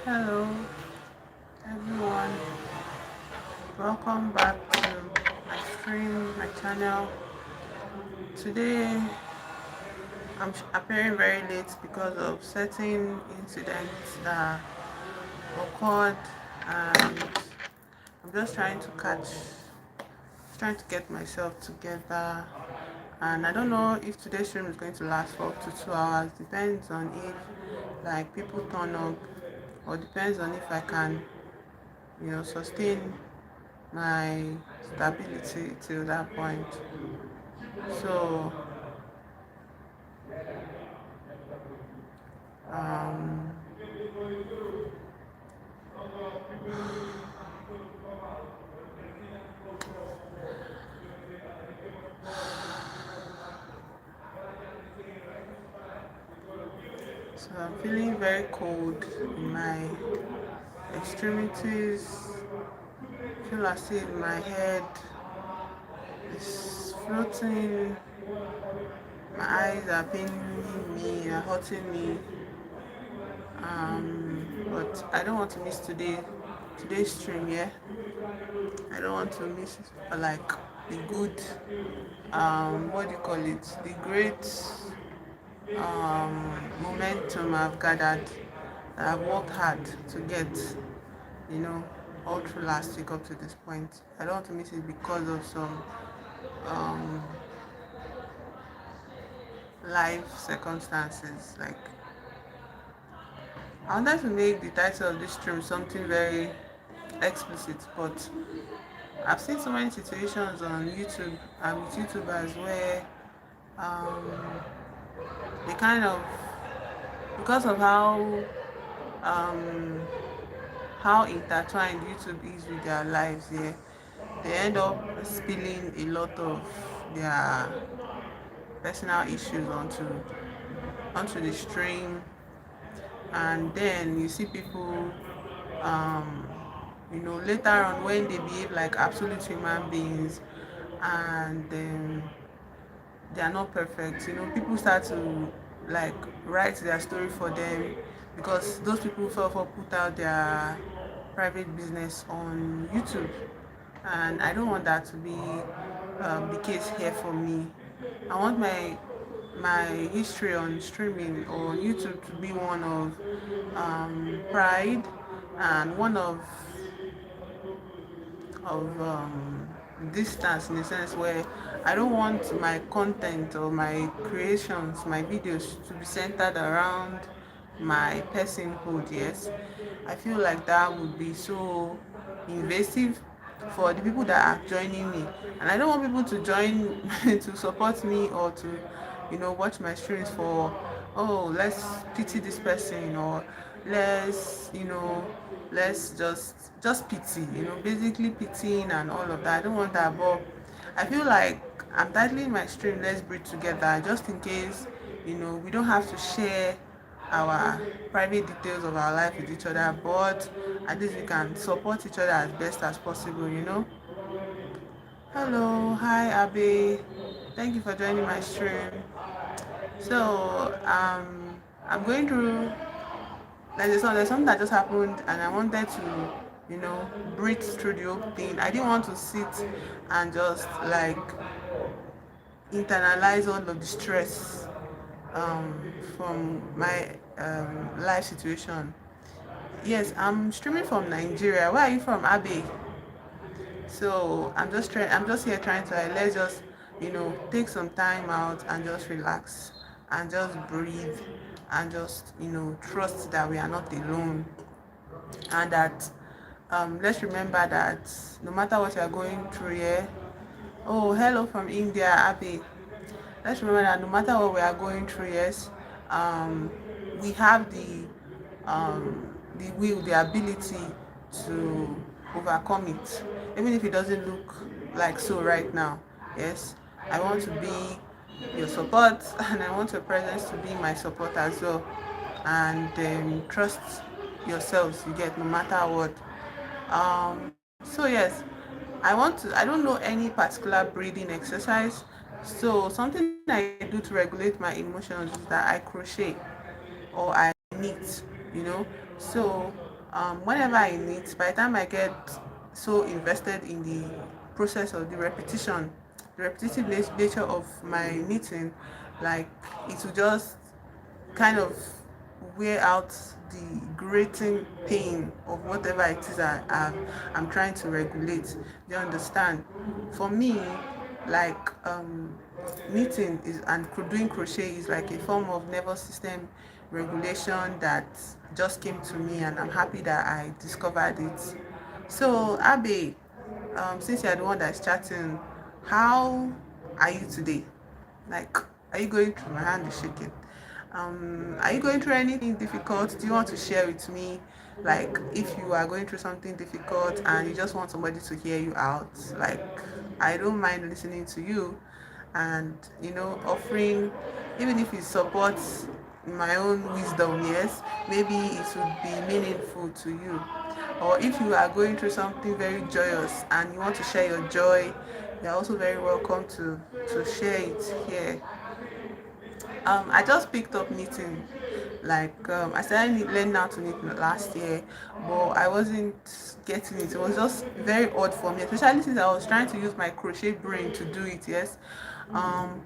Hello everyone, welcome back to my stream, my channel. Today I'm appearing very late because of certain incidents that occurred, and I'm just trying to get myself together. And I don't know if today's stream is going to last for up to 2 hours. Depends on if like people turn up, or depends on if I can, sustain my stability till that point. So um so I'm feeling very cold in my extremities. I feel as if my head is floating, my eyes are paining me, are hurting me. But I don't want to miss today's stream. Yeah, I don't want to miss like the good, what do you call it, the great momentum I've gathered, that I've worked hard to get, you know, all through last week up to this point. I don't want to miss it because of some um, life circumstances. Like, I wanted to make the title of this stream something very explicit, but I've seen so many situations on YouTube and with YouTubers where um, they kind of, because of um, how intertwined YouTube is with their lives, yeah, they end up spilling a lot of their personal issues onto the stream. And then you see people, um later on, when they behave like absolute human beings, and they are not perfect. People start to like write their story for them, because those people fell for put out their private business on YouTube. And I don't want that to be the case here for me. I want my history on streaming or on YouTube to be one of pride, and one of distance, in a sense where I don't want my content or my creations, my videos, to be centered around my personhood. Yes, I feel like that would be so invasive for the people that are joining me, and I don't want people to join to support me, or to watch my streams for, oh, let's pity this person, or let's let's just pity, basically pitying and all of that. I don't want that. But I feel like I'm titling my stream "Let's Breathe Together," just in case we don't have to share our private details of our life with each other, but at least we can support each other as best as possible. Hello, hi Abe, thank you for joining my stream. So I'm going through, like, there's something that just happened, and I wanted to breathe through the whole thing. I didn't want to sit and just like internalize all of the stress from my life situation. Yes, I'm streaming from Nigeria. Where are you from, Abe? So I'm just here trying to, like, let's just take some time out and just relax and just breathe, and just trust that we are not alone, and that let's remember that no matter what you're going through here. Oh, hello from India, Abby. Let's remember that no matter what we are going through, yes, we have the will, the ability to overcome it, even if it doesn't look like so right now. Yes, I want to be your support, and I want your presence to be my support as well. And trust yourselves, you get, no matter what. So yes, I don't know any particular breathing exercise. So something I do to regulate my emotions is that I crochet or I knit, you know. So Whenever I knit, by the time I get so invested in the process of the repetitive nature of my knitting, like it will just kind of wear out the grating pain of whatever it is I'm trying to regulate. Do you understand? For me, like knitting is and doing crochet is like a form of nervous system regulation that just came to me, and I'm happy that I discovered it. So Abe, since you're the one that's chatting, how are you today? Like, are you going through? My hand is shaking. Are you going through anything difficult? Do you want to share with me? Like, if you are going through something difficult and you just want somebody to hear you out, like, I don't mind listening to you and, offering, even if it supports my own wisdom, yes, maybe it would be meaningful to you. Or if you are going through something very joyous and you want to share your joy, you're also very welcome to share it here. I just picked up knitting. Like I started learning how to knit last year, but I wasn't getting it. It was just very odd for me, especially since I was trying to use my crochet brain to do it. Yes, um,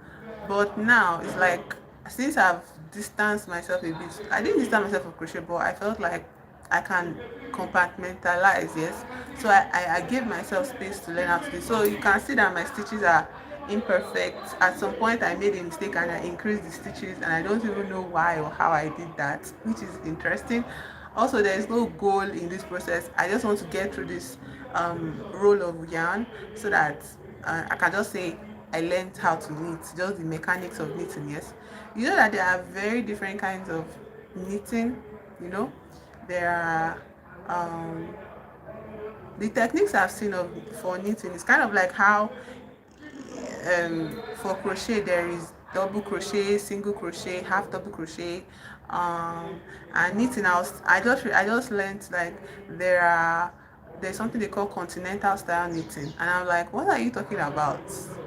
but now it's like since I've distanced myself a bit. I didn't distance myself from crochet, but I felt like I can compartmentalize. Yes, so I gave myself space to learn how to do. So you can see that my stitches are imperfect. At some point I made a mistake and I increased the stitches, and I don't even know why or how I did that, which is interesting. Also, there is no goal in this process. I just want to get through this roll of yarn so that I can just say I learned how to knit, just the mechanics of knitting. Yes, you know that there are very different kinds of knitting. you know there are the techniques I've seen of for knitting is kind of like how for crochet there is double crochet, single crochet, half double crochet, and knitting. I just learned like there are there's something they call continental style knitting, and I'm like, what are you talking about?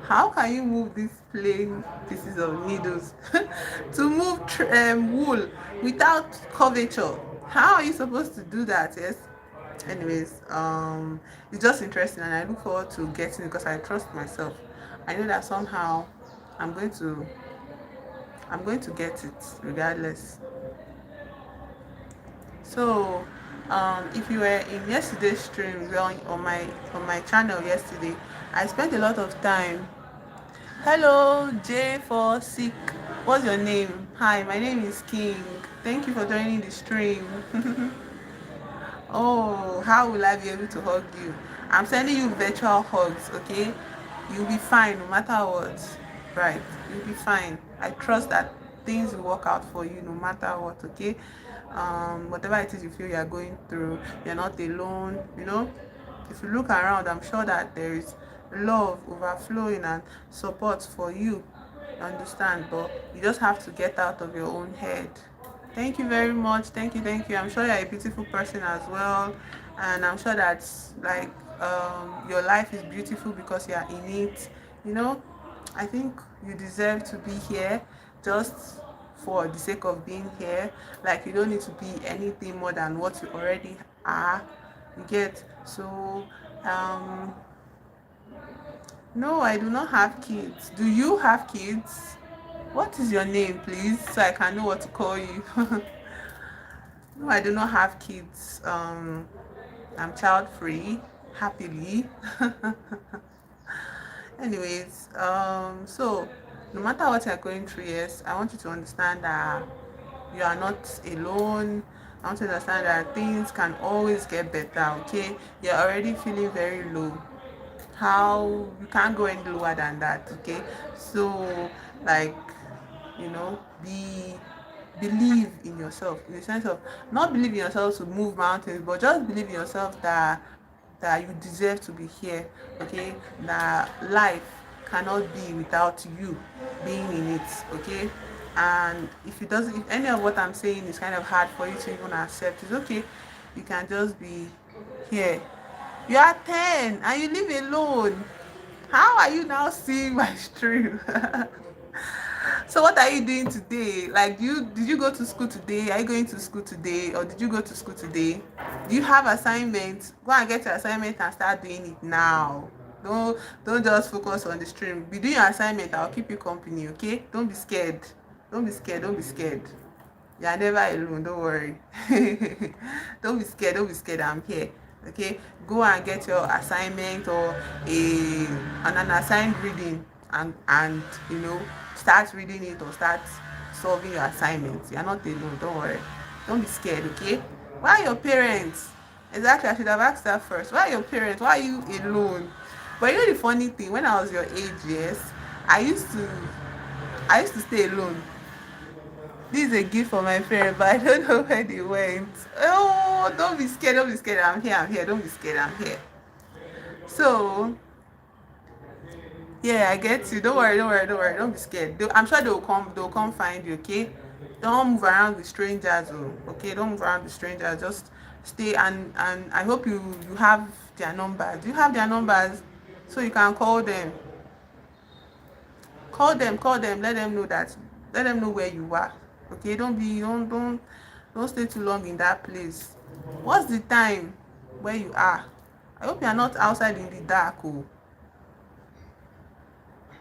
How can you move these plain pieces of needles to move wool without curvature? How are you supposed to do that? Yes. Anyways, it's just interesting, and I look forward to getting it because I trust myself. I know that somehow i'm going to I'm going to get it regardless. So if you were in yesterday's stream, well, on my channel yesterday, I spent a lot of time. Hello, J for sick. What's your name? Hi, my name is King. Thank you for joining the stream. Oh, how will I be able to hug you? I'm sending you virtual hugs, okay? You'll be fine no matter what. Right, you'll be fine. I trust that things will work out for you no matter what, okay? Whatever it is you feel you're going through, you're not alone, If you look around, I'm sure that there is love overflowing and support for you. Understand? But you just have to get out of your own head. Thank you very much. Thank you, thank you. I'm sure you're a beautiful person as well, and I'm sure that like your life is beautiful because you are in it. You know, I think you deserve to be here just for the sake of being here. Like you don't need to be anything more than what you already are. You get so. No, I do not have kids. Do you have kids? What is your name, please, so I can know what to call you? No, I do not have kids. I'm child free, happily. Anyways, so no matter what you're going through, yes, I want you to understand that you are not alone. I want you to understand that things can always get better, okay? You're already feeling very low. How you can't go any lower than that, okay? So, like, be believe in yourself in the sense of not believe in yourself to move mountains, but just believe in yourself that you deserve to be here, okay? That life cannot be without you being in it, okay? And if any of what I'm saying is kind of hard for you to even accept, it's okay. You can just be here. You are 10 and you live alone. How are you now seeing my stream? So what are you doing today? Like, did you go to school today? Are you going to school today, or did you go to school today? Do you have assignments? Go and get your assignment and start doing it now. Don't just focus on the stream. Be doing your assignment. I'll keep you company. Okay? Don't be scared. Don't be scared. Don't be scared. You are never alone, don't worry. Don't be scared, don't be scared, I'm here. Okay, go and get your assignment or a an unassigned reading, and start reading it or start solving your assignments. You are not alone, don't worry. Don't be scared. Okay, why are your parents? Exactly, I should have asked that first. Why are your parents? Why are you alone? But you know the funny thing, when I was your age, yes, i used to I used to stay alone. This is a gift for my parents, but I don't know where they went. Oh, don't be scared, don't be scared. I'm here, I'm here. Don't be scared, I'm here. So, yeah, I get you. Don't worry, don't worry, don't worry. Don't be scared. I'm sure they'll come find you, okay? Don't move around with strangers, okay? Don't move around with strangers. Just stay, and I hope you have their numbers. Do you have their numbers so you can call them? Call them, let them know where you are. Okay, don't stay too long in that place. What's the time where you are? I hope you are not outside in the dark.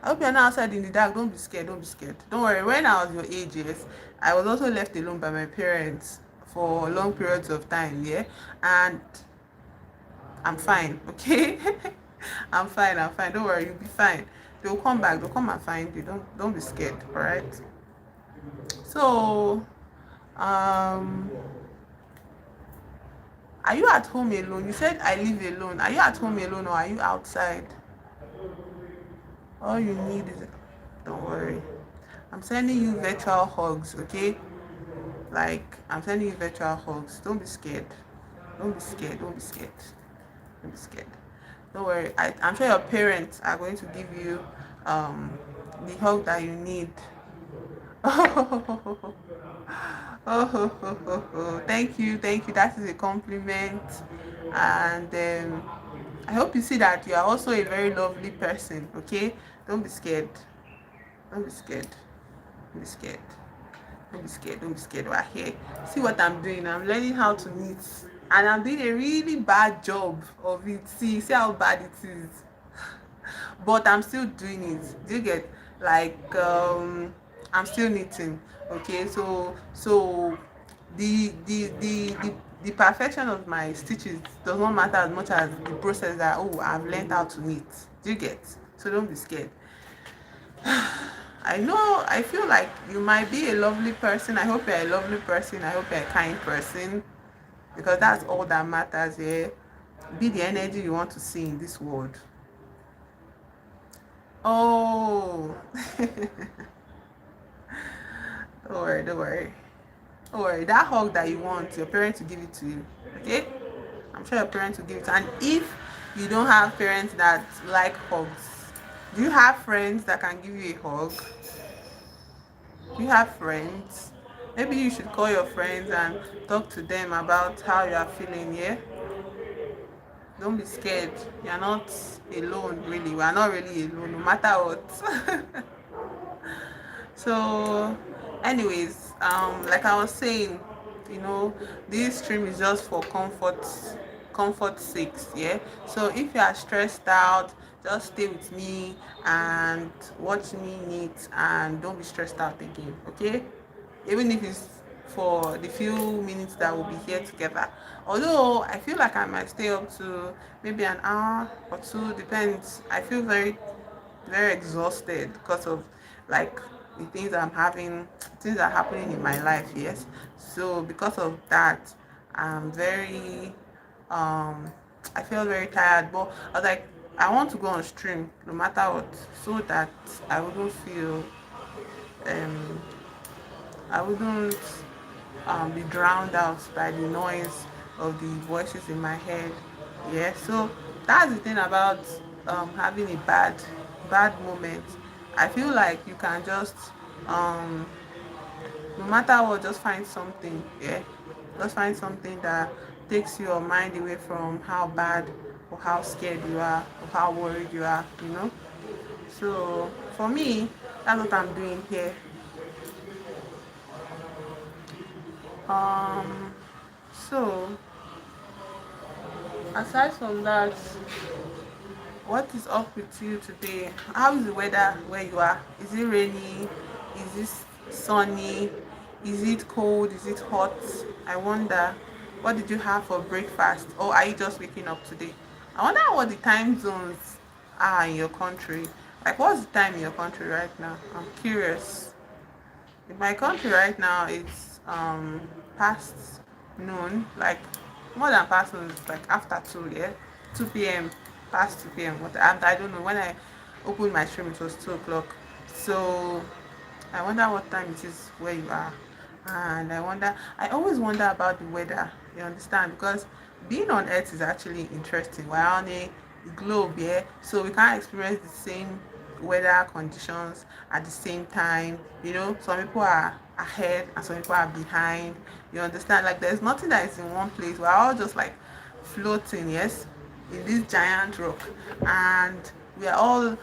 I hope you are not outside in the dark. Don't be scared, don't be scared. Don't worry, when I was your age, yes, I was also left alone by my parents for long periods of time, yeah, and I'm fine, okay? I'm fine, don't worry, you'll be fine. They'll come back, they'll come and find you. Don't be scared, all right? So, um are you at home alone? You said I live alone. Are you at home alone, or are you outside? All you need is, don't worry, I'm sending you virtual hugs, okay? Like, I'm sending you virtual hugs. Don't be scared, don't be scared, don't be scared, don't be scared. Don't worry, I'm sure your parents are going to give you the hug that you need. Oh, thank you, thank you. That is a compliment. And I hope you see that you are also a very lovely person. Okay, don't be scared. Don't be scared. Don't be scared. Don't be scared. Don't be scared. We're here. See what I'm doing. I'm learning how to knit, and I'm doing a really bad job of it. See how bad it is. But I'm still doing it. Do you get, like, I'm still knitting. Okay, so the perfection of my stitches does not matter as much as the process that, oh, I've learned how to knit. Do you get? So don't be scared. I know, I feel like you might be a lovely person. I hope you're a lovely person. I hope you're a kind person, because that's all that matters here. Be the energy you want to see in this world. Oh, don't worry, don't worry. Don't worry. That hug that you want, your parents will give it to you. Okay? I'm sure your parents will give it. And if you don't have parents that like hugs, do you have friends that can give you a hug? Do you have friends? Maybe you should call your friends and talk to them about how you are feeling, yeah? Don't be scared. You're not alone, really. We are not really alone, no matter what. So, anyways, like I was saying, this stream is just for comfort sakes, yeah. So if you are stressed out, just stay with me and watch me knit, and don't be stressed out again, okay? Even if it's for the few minutes that we'll be here together. Although I feel like I might stay up to maybe an hour or two, depends. I feel very exhausted because of, like, the things I'm having, things that are happening in my life, yes. So because of that, I'm very I feel very tired. But I was like, I want to go on stream no matter what, so that I wouldn't feel um I wouldn't be drowned out by the noise of the voices in my head. Yeah, so that's the thing about having a bad moment. I feel like you can just um, no matter what, just find something. Yeah, just find something that takes your mind away from how bad or how scared you are or how worried you are. So for me, that's what I'm doing here. Um, so aside from that, what is up with you today? How is the weather where you are? Is it rainy? Is it sunny? Is it cold? Is it hot? I wonder, what did you have for breakfast? Or are you just waking up today? I wonder what the time zones are in your country. Like, what's the time in your country right now? I'm curious. In my country right now, it's past noon, like more than past noon, it's like after 2, yeah, 2 p.m., past 2 p.m. What I don't know. When I opened my stream, it was 2 o'clock. So I wonder what time it is where you are. And I always wonder about the weather, you understand? Because being on Earth is actually interesting. We're on a globe, yeah, so we can't experience the same weather conditions at the same time. You know, some people are ahead and some people are behind. You understand? Like, there's nothing that is in one place. We're all just like floating, yes, in this giant rock. And we are all,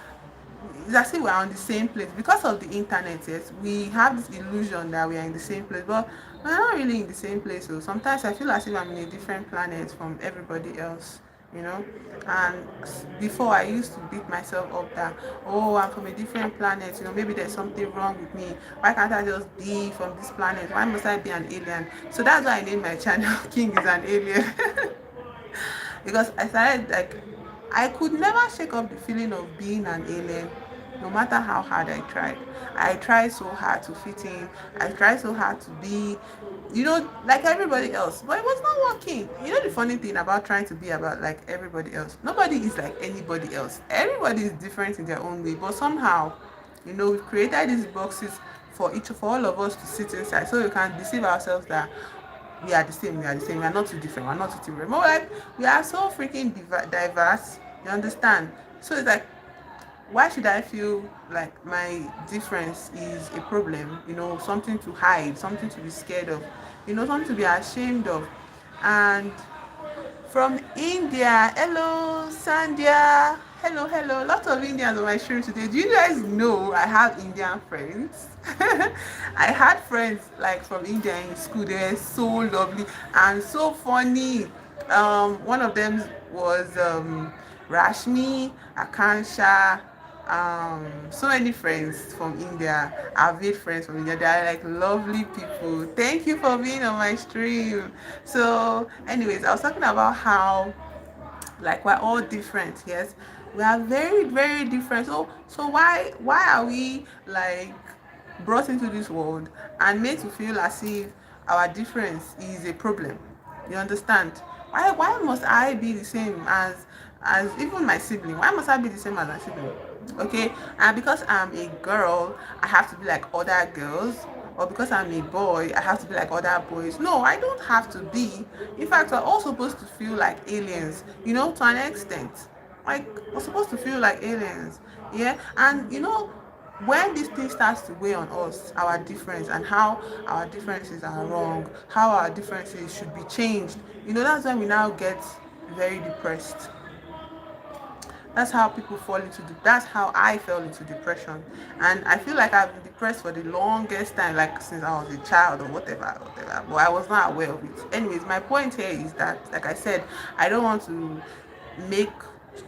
it's as if we're on the same place because of the internet. Yes, we have this illusion that we are in the same place, but we're not really in the same place. So sometimes I feel as if I'm in a different planet from everybody else, you know. And before, I used to beat myself up that, oh, I'm from a different planet, you know, maybe there's something wrong with me. Why can't I just be from this planet? Why must I be an alien? So that's why I named my channel King is an Alien. Because I started like, I could never shake off the feeling of being an alien, no matter how hard I tried. I tried so hard to fit in. I tried so hard to be, you know, like everybody else, but it was not working. You know, the funny thing about trying to be about like everybody else, nobody is like anybody else. Everybody is different in their own way, but somehow, you know, we've created these boxes for all of us to sit inside, so we can deceive ourselves that we are not too different, we're not too different, more like we are so freaking diverse, you understand? So it's like, why should I feel like my difference is a problem, you know, something to hide, something to be scared of, you know, something to be ashamed of? And from India, hello Sandhya, hello, hello, lots of Indians on my stream today. Do you guys know I have Indian friends? I had friends like from India in school. They were so lovely and so funny. One of them was Rashmi, Akansha, so many friends from India. I've made friends from India. They are like lovely people. Thank you for being on my stream. So anyways, I was talking about how like we're all different. Yes, we are very, very different. So why are we like brought into this world and made to feel as if our difference is a problem? You understand? Why must I be the same as even my sibling? Why must I be the same as my sibling? Okay, and because I'm a girl, I have to be like other girls, or because I'm a boy, I have to be like other boys. No, I don't have to be. In fact, we're all supposed to feel like aliens, you know, to an extent. Like, we're supposed to feel like aliens. Yeah, and you know, when this thing starts to weigh on us, our difference and how our differences are wrong, how our differences should be changed, you know, that's when we now get very depressed. That's how people fall into that's how I fell into depression. And I feel like I've been depressed for the longest time, like since I was a child or whatever, but I was not aware of it. Anyways, my point here is that, like I said, I don't want to make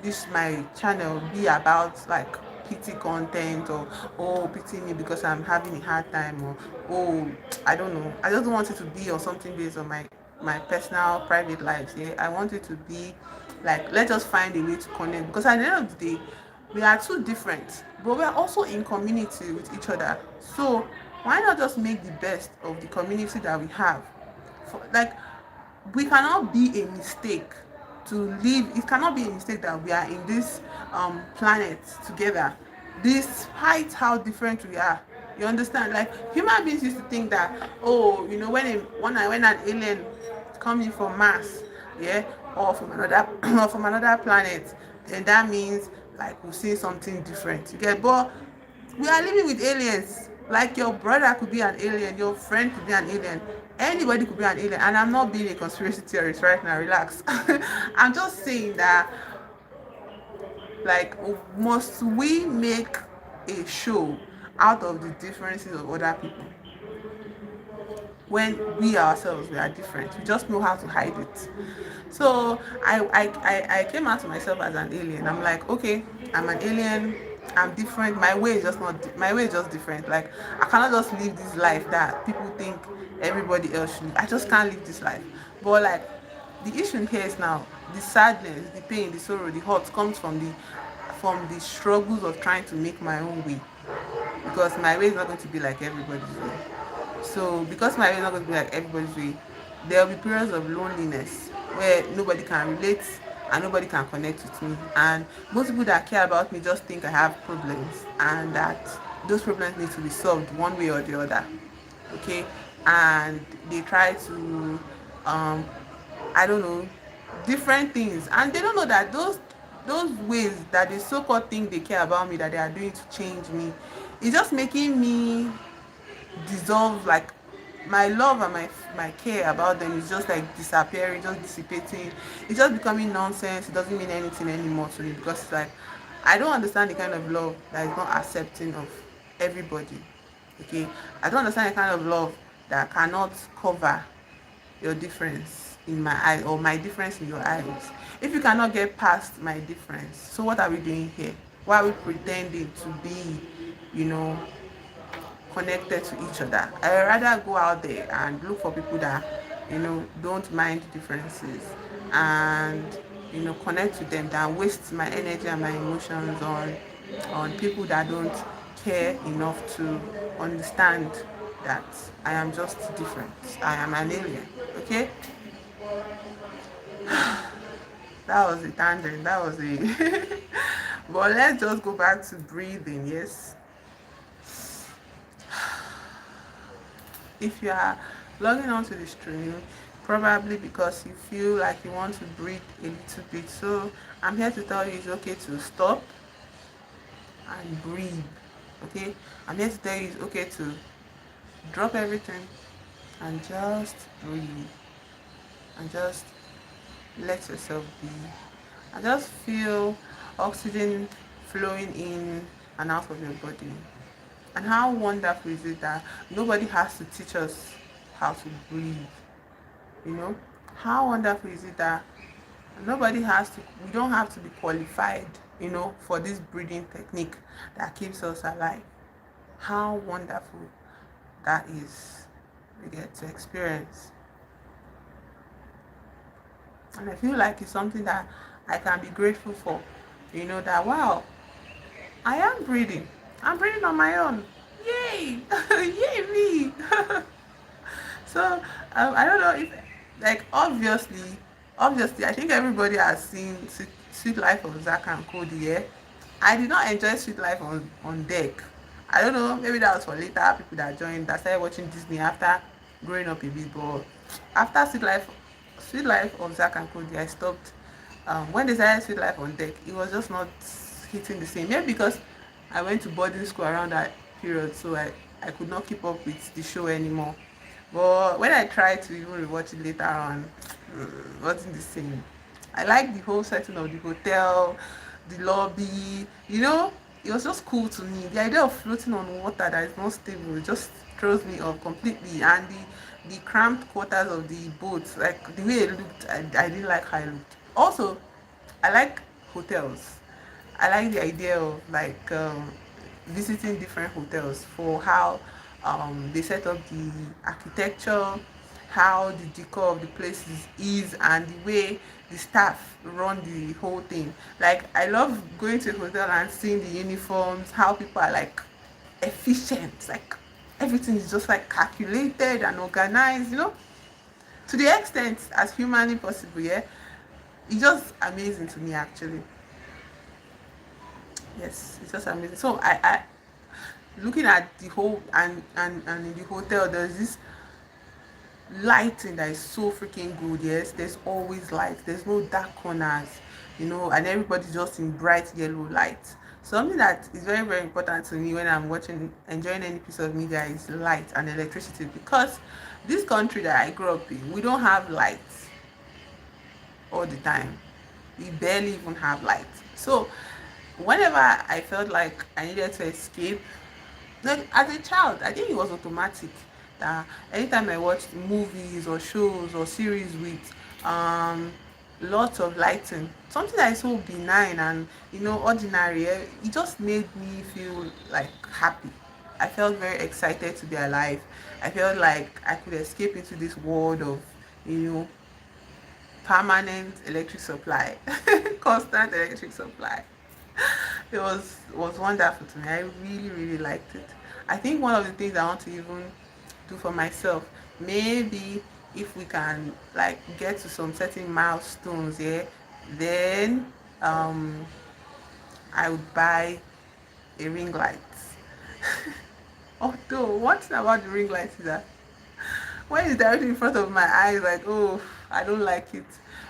this my channel be about like pity content, or oh, pity me because I'm having a hard time, or oh, I don't know, I just don't want it to be on something based on my personal private lives. Yeah, I want it to be like, let us find a way to connect, because at the end of the day, we are too different, but we are also in community with each other. So why not just make the best of the community that we have? Like, we cannot be a mistake to live. It cannot be a mistake that we are in this planet together, despite how different we are. You understand? Like, human beings used to think that, oh, you know, when an alien coming from Mars, yeah, or from another or from another planet, then that means like we've seen something different. You get, but we are living with aliens. Like, your brother could be an alien, your friend could be an alien, anybody could be an alien. And I'm not being a conspiracy theorist right now, relax. I'm just saying that, like, must we make a show out of the differences of other people? when we ourselves we are different. We just know how to hide it. So I came out to myself as an alien. I'm like, okay, I'm an alien. I'm different. My way is just not. My way is just different. Like I cannot just live this life that people think everybody else should live. I just can't live this life. But like the issue here is now the sadness, the pain, the sorrow, the hurt comes from the struggles of trying to make my own way, because my way is not going to be like everybody's way. So because my way is not going to be like everybody's way, there will be periods of loneliness where nobody can relate and nobody can connect with me. And most people that care about me just think I have problems and that those problems need to be solved one way or the other. Okay, and they try to um I don't know, different things, and they don't know that those ways that they so-called think they care about me, that they are doing to change me, is just making me dissolve. Like my love and my care about them is just like disappearing, just dissipating. It's just becoming nonsense. It doesn't mean anything anymore to me, because it's like I don't understand the kind of love that is not accepting of everybody. Okay, I don't understand the kind of love that cannot cover your difference in my eye, or my difference in your eyes. If you cannot get past my difference, so what are we doing here? Why are we pretending to be, you know, connected to each other? I rather go out there and look for people that, don't mind differences, and connect with them, than waste my energy and my emotions on people that don't care enough to understand that I am just different. I am an alien. Okay, that was a tangent. That was a. But let's just go back to breathing. Yes, if you are logging onto the stream, probably because you feel like you want to breathe a little bit. So I'm here to tell you it's okay to stop and breathe. Okay, I'm here to tell you it's okay to drop everything and just breathe, and just let yourself be, and just feel oxygen flowing in and out of your body. And how wonderful is it that nobody has to teach us how to breathe? You know, how wonderful is it that nobody has to, we don't have to be qualified, for this breathing technique that keeps us alive. How wonderful that is, we get to experience. And I feel like it's something that I can be grateful for. That wow, I am breathing. I'm breathing on my own. Yay! Yay me! So I don't know if, like, obviously, I think everybody has seen Sweet Life of Zach and Cody. Yeah, I did not enjoy Sweet Life on deck. I don't know, maybe that was for later people that joined, that started watching Disney after growing up a bit. But after Sweet Life of Zach and Cody, I stopped. When they started Sweet Life on deck, it was just not hitting the same. Maybe because I went to boarding school around that period, so I could not keep up with the show anymore. But when I tried to even rewatch it later on, it wasn't the same. I like the whole setting of the hotel, the lobby. It was just cool to me. The idea of floating on water that is not stable just throws me off completely. And the cramped quarters of the boat, like the way it looked, I didn't like how it looked. Also, I like hotels. I like the idea of like visiting different hotels for how they set up the architecture, how the decor of the places is, and the way the staff run the whole thing. Like I love going to a hotel and seeing the uniforms, how people are like efficient, like everything is just like calculated and organized, to the extent as humanly possible. Yeah, it's just amazing to me actually. Yes, it's just amazing. So I looking at the whole, and in the hotel there's this lighting that is so freaking good. Yes, there's always light, there's no dark corners, and everybody's just in bright yellow light. Something that is very, very important to me when I'm enjoying any piece of media is light and electricity, because this country that I grew up in, we don't have lights all the time. We barely even have light. So whenever I felt like I needed to escape, like as a child, I think it was automatic that anytime I watch movies or shows or series with lots of lighting, something that is so benign and ordinary, it just made me feel like happy. I felt very excited to be alive. I felt like I could escape into this world of you know permanent electric supply, constant electric supply. It was wonderful to me. I really really liked it. I think one of the things I want to even do for myself, maybe if we can like get to some certain milestones, yeah, then um I would buy a ring light. Although one thing about the ring light is that when it's directly in front of my eyes, like, oh, I don't like it.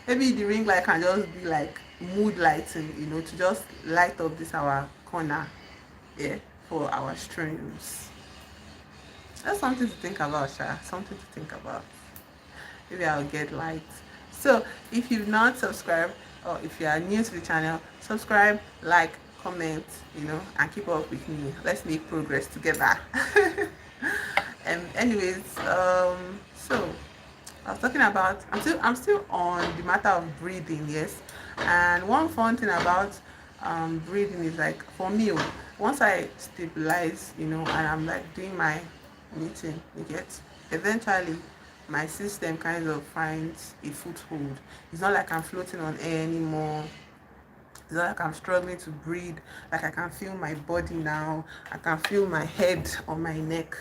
Maybe the ring light can just be like mood lighting, to just light up this our corner, yeah, for our streams. That's something to think about, Sha. Something to think about. Maybe I'll get lights. So if you've not subscribed, or if you are new to the channel, subscribe, like, comment, and keep up with me. Let's make progress together. And anyways, so I was talking about, I'm still on the matter of breathing, yes. And one fun thing about breathing is like for me, once I stabilize, and I'm like doing my meeting, you get, eventually my system kind of finds a foothold. It's not like I'm floating on air anymore. It's not like I'm struggling to breathe. Like I can feel my body now. I can feel my head on my neck.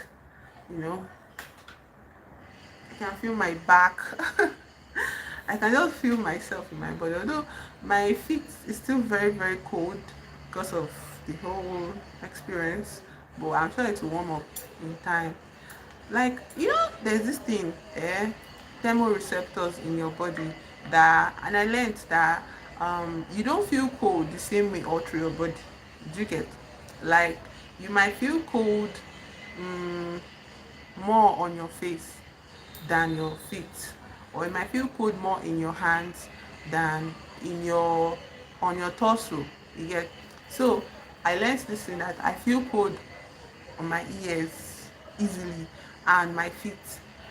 You know, I can feel my back. I can just feel myself in my body. Although my feet is still very, very cold because of the whole experience. But I'm sure it will warm up in time. Like, there's this thing, thermoreceptors in your body that, and I learned that you don't feel cold the same way all through your body. Do you get? Like, you might feel cold um, more on your face than your feet, or you might feel cold more in your hands than in your on your torso. You get? So I learned this thing that I feel cold on my ears easily, and my feet,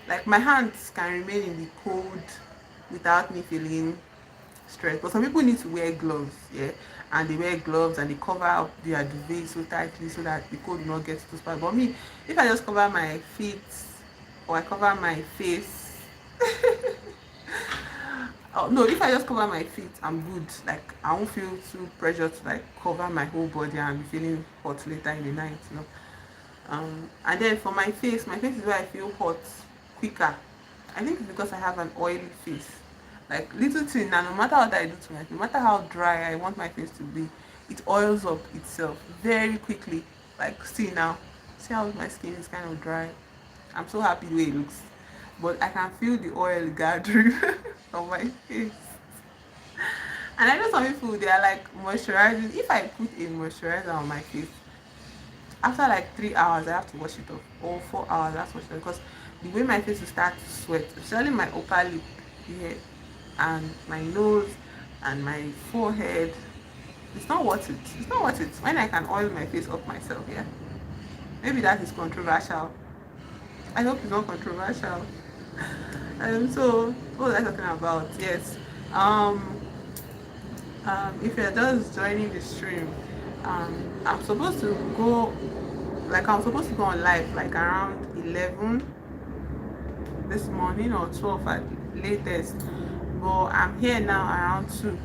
like my hands can remain in the cold without me feeling stressed. But some people need to wear gloves, yeah, and they wear gloves and they cover up their duvet so tightly so that the cold will not get to spot. But me, if I just cover my feet or I cover my face, oh no, if I just cover my feet, I'm good. Like I won't feel too pressured to like cover my whole body and be feeling hot later in the night. And then for my face is where I feel hot quicker. I think it's because I have an oily face. Like little thing, and no matter what I do to my face, no matter how dry I want my face to be, it oils up itself very quickly. Like see now, see how my skin is kind of dry. I'm so happy the way it looks, but I can feel the oil gathering on my face. And I know some people they are like moisturizing. If I put a moisturizer on my face, after like 3 hours I have to wash it off, or 4 hours I have to wash it off, because the way my face will start to sweat, especially my upper lip here and my nose and my forehead, it's not worth it. It's not worth it when I can oil my face up myself. Yeah, maybe that is controversial. I hope it's not controversial. So what was I talking about? Yes. um if you're just joining the stream, I'm supposed to go, like I'm supposed to go on live like around 11 this morning or 12 at latest, but I'm here now around 2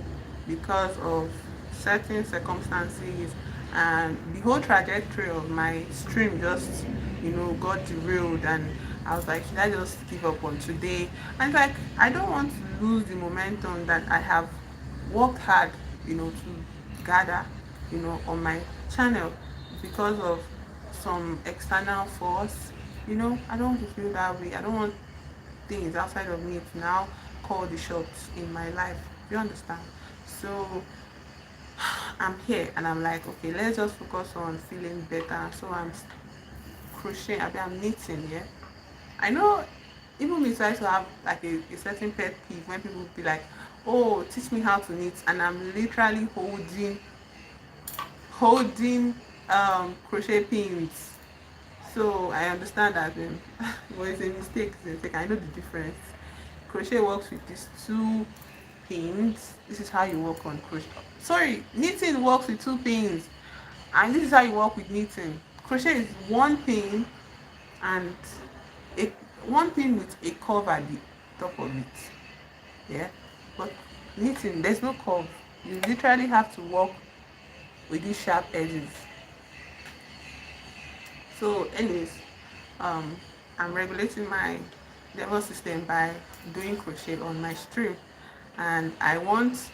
because of certain circumstances, and the whole trajectory of my stream just got derailed, and I was like, should I just give up on today? And like I don't want to lose the momentum that I have worked hard to gather on my channel because of some external force. I don't want to feel that way. I don't want things outside of me to now call the shots in my life. You understand? So I'm here and I'm like, okay, let's just focus on feeling better. So I'm crocheting, I'm knitting, yeah. I know even me try to have like a certain pet peeve when people be like, oh, teach me how to knit, and I'm literally holding crochet pins So I understand that but it's a mistake. It's a mistake. I know the difference. Crochet works with these two pins. This is how you work on crochet. Sorry, knitting works with two pins, and this is how you work with knitting. Crochet is one pin and a one pin with a curve at the top of it. Yeah, but knitting there's no curve. You literally have to work with these sharp edges. So anyways, um I'm regulating my nervous system by doing crochet on my stream, and I want,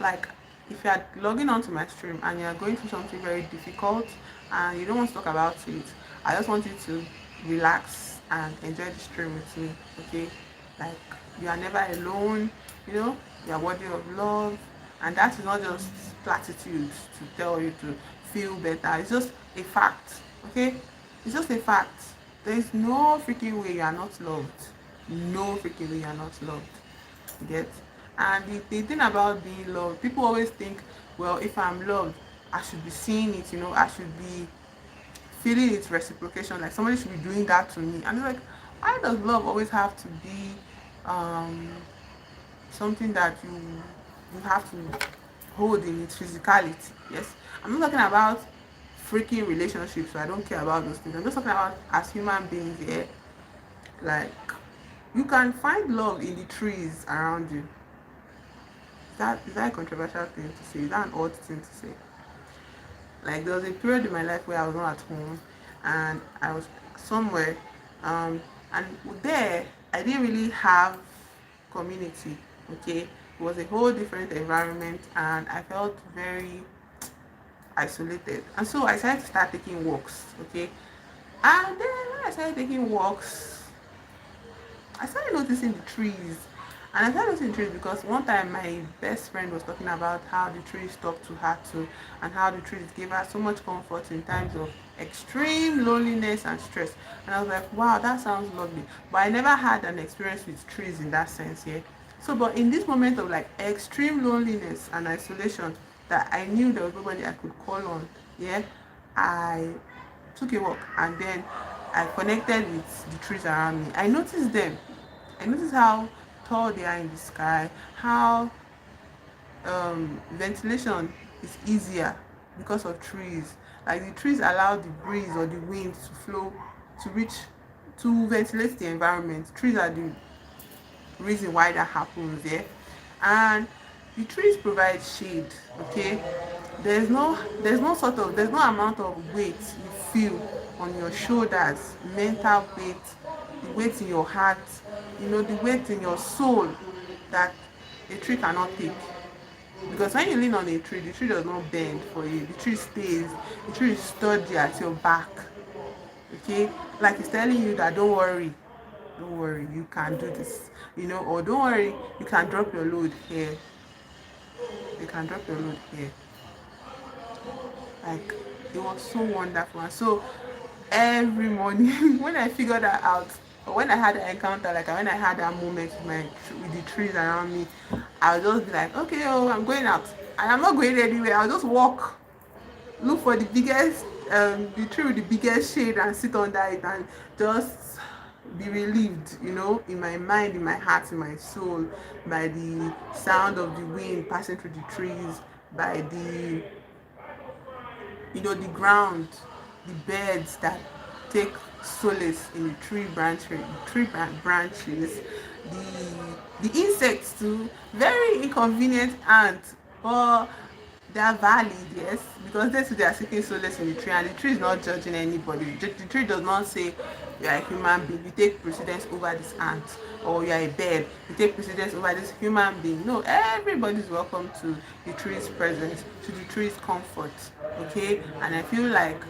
like, if you are logging onto my stream and you are going through something very difficult and you don't want to talk about it, I just want you to relax and enjoy the stream with me. Okay, like, you are never alone, you know, you are worthy of love, and that is not just platitudes to tell you to feel better. It's just a fact. Okay, it's just a fact. There is no freaking way you are not loved. No freaking way you are not loved. You get? And the thing about being loved, people always think, well, if I'm loved, I should be seeing it, you know, I should be feeling its reciprocation, like somebody should be doing that to me. And it's like, why does love always have to be um something that you have to hold in its physicality? Yes, I'm not talking about freaking relationships, so I don't care about those things. I'm just talking about as human beings here. Like, you can find love in the trees around you. Is that a controversial thing to say? Is that an odd thing to say? Like, there was a period in my life where I was not at home and I was somewhere, and there I didn't really have community. Okay, it was a whole different environment and I felt very isolated, and so I decided to start taking walks. Okay, and then when I started taking walks, I started noticing the trees. And I started noticing the trees because one time my best friend was talking about how the trees talk to her too, and how the trees gave her so much comfort in times of extreme loneliness and stress. And I was like, wow, that sounds lovely. But I never had an experience with trees in that sense, yeah. So, but in this moment of like extreme loneliness and isolation, that I knew there was nobody I could call on, yeah, I took a walk and then I connected with the trees around me. I noticed them. I noticed how tall they are in the sky, how ventilation is easier because of trees. Like, the trees allow the breeze or the wind to flow, to reach, to ventilate the environment. Trees are the reason why that happens, yeah. And the trees provide shade. Okay, there's no amount of weight you feel on your shoulders, mental weight, the weight in your heart, you know, the weight in your soul, that a tree cannot take. Because when you lean on a tree, the tree does not bend for you, the tree stays, the tree is sturdy at your back. Okay, like it's telling you that don't worry, you can do this, you know, or don't worry, you can drop your load here, you can drop your load here. Like, it was so wonderful. And so every morning when I figured that out, or when I had an encounter, like when I had that moment with with the trees around me, I'll just be like, okay, oh, I'm going out, and I'm not going anywhere. I'll just walk, look for the biggest the tree with the biggest shade and sit under it and just be relieved, you know, in my mind, in my heart, in my soul, by the sound of the wind passing through the trees, by the, you know, the ground, the birds that take solace in the branches, the insects too, very inconvenient ants, but they are valid, yes, because they are seeking solace in the tree, and the tree is not judging anybody. The tree does not say you are a human being, you take precedence over this ant, or you are a bird, you take precedence over this human being. No, everybody is welcome to the tree's presence, to the tree's comfort. Okay, and I feel like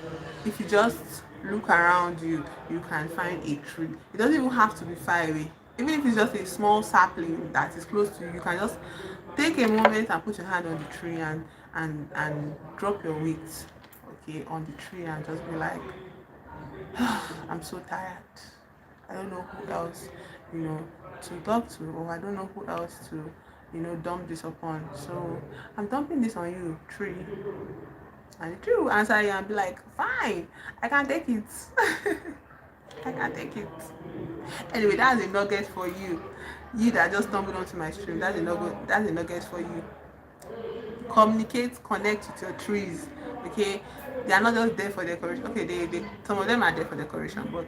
if you just look around you, you can find a tree. It doesn't even have to be far away. Even if it's just a small sapling that is close to you, you can just take a moment and put your hand on the tree and drop your weight, okay, on the tree, and just be like, I'm so tired. I don't know who else, you know, to talk to, or I don't know who else to, you know, dump this upon. So I'm dumping this on you, tree. And the tree will answer you and be like, fine, I can take it. I can take it. Anyway, that's a nugget for you. You that just stumbled onto my stream, that's a nugget for you. Communicate, connect with your trees. Okay, they are not just there for decoration. Okay, they some of them are there for decoration, but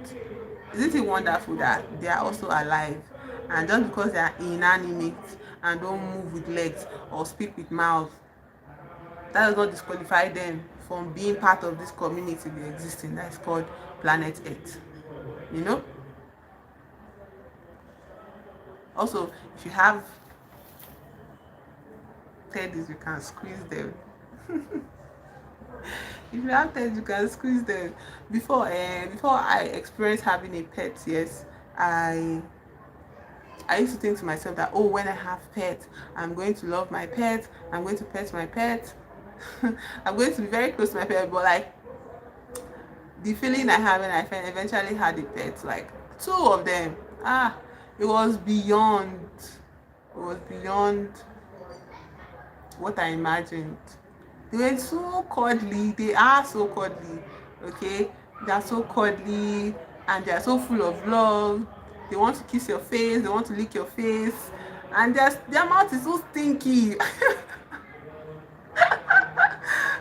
isn't it wonderful that they are also alive? And just because they are inanimate and don't move with legs or speak with mouth, that does not disqualify them from being part of this community we exist in that is called planet Earth. You know. Also, if you have teddies, you can squeeze them. If you have pets, you can squeeze them. Before I experienced having a pet, yes, I used to think to myself that, oh, when I have pets, I'm going to love my pet, I'm going to pet my pet, I'm going to be very close to my pet. But like the feeling I had when I eventually had a pet, like two of them, it was beyond, it was beyond what I imagined. They were so cuddly. They are so cuddly. Okay, they are so cuddly and they are so full of love. They want to kiss your face. They want to lick your face, and their mouth is so stinky.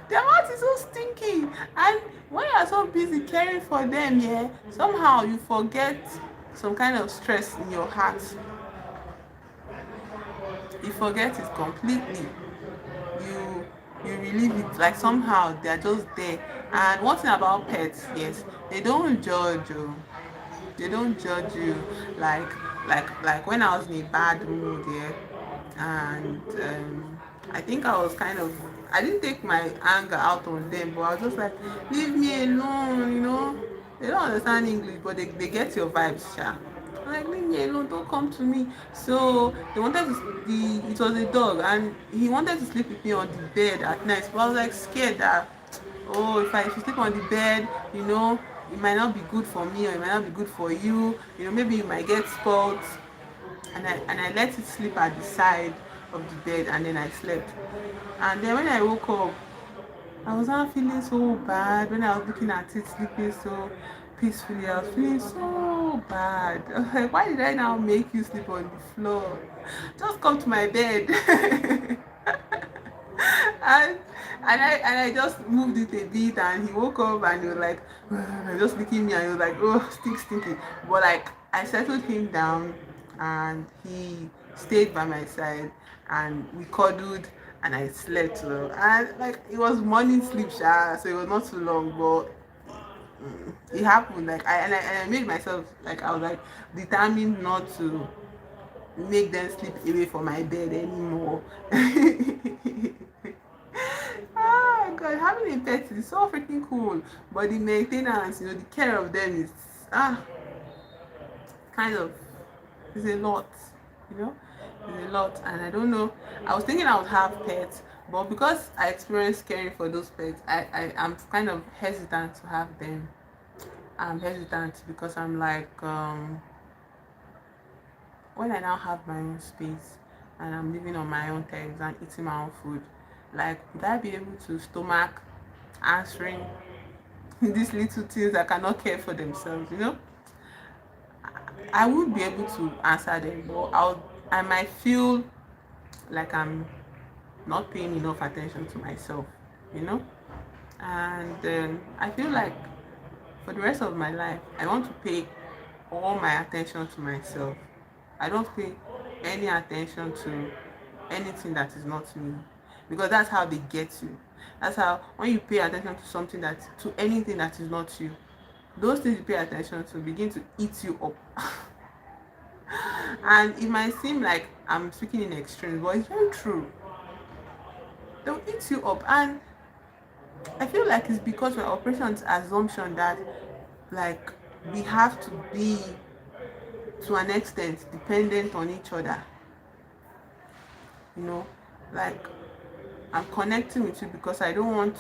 Their mouth is so stinky, and when you are so busy caring for them, yeah, somehow you forget some kind of stress in your heart. You forget it completely. you you relieve it, like somehow they're just there. And one thing about pets, yes, they don't judge you. They don't judge you. like like when I was in a bad mood, yeah, and I think I was kind of, I didn't take my anger out on them, but I was just like, leave me alone, you know. They don't understand English, but they get your vibes, sha. I'm like, leave me alone, don't come to me. So they wanted to, it was a dog, and he wanted to sleep with me on the bed at night, but I was like scared that, oh, if you sleep on the bed, you know, it might not be good for me or it might not be good for you, you know, maybe you might get spoiled. And I let it sleep at the side of the bed, and then I slept. And then when I woke up, I was not feeling so bad. When I was looking at it sleeping so peacefully, I was feeling so bad. I was like, why did I now make you sleep on the floor? Just come to my bed. and and I just moved it a bit, and he woke up and he was like just licking me, and he was like, oh, stinky. But like I settled him down, and he stayed by my side, and we cuddled, and I slept well. And like it was morning sleep, so it was not too long, but it happened. Like I made myself, like I was like determined not to make them sleep away from my bed anymore. Ah, God, having a pet is so freaking cool, but the maintenance, you know, the care of them is kind of, is a lot, you know, it's a lot. And I don't know. I was thinking I would have pets, but because I experienced caring for those pets, I'm kind of hesitant to have them. I'm hesitant because I'm like, when I now have my own space and I'm living on my own terms and eating my own food, like, would I be able to stomach answering these little things that cannot care for themselves, you know? I would be able to answer them, but I might feel like I'm not paying enough attention to myself, you know? And I feel like for the rest of my life, I want to pay all my attention to myself. I don't pay any attention to anything that is not me, because that's how they get you. That's how, when you pay attention to something, that to anything that is not you, those things you pay attention to begin to eat you up. And it might seem like I'm speaking in extremes, but it's very true. They'll eat you up. And I feel like it's because we're operating on the assumption that, like, we have to be, to an extent, dependent on each other, you know. Like, I'm connecting with you because I don't want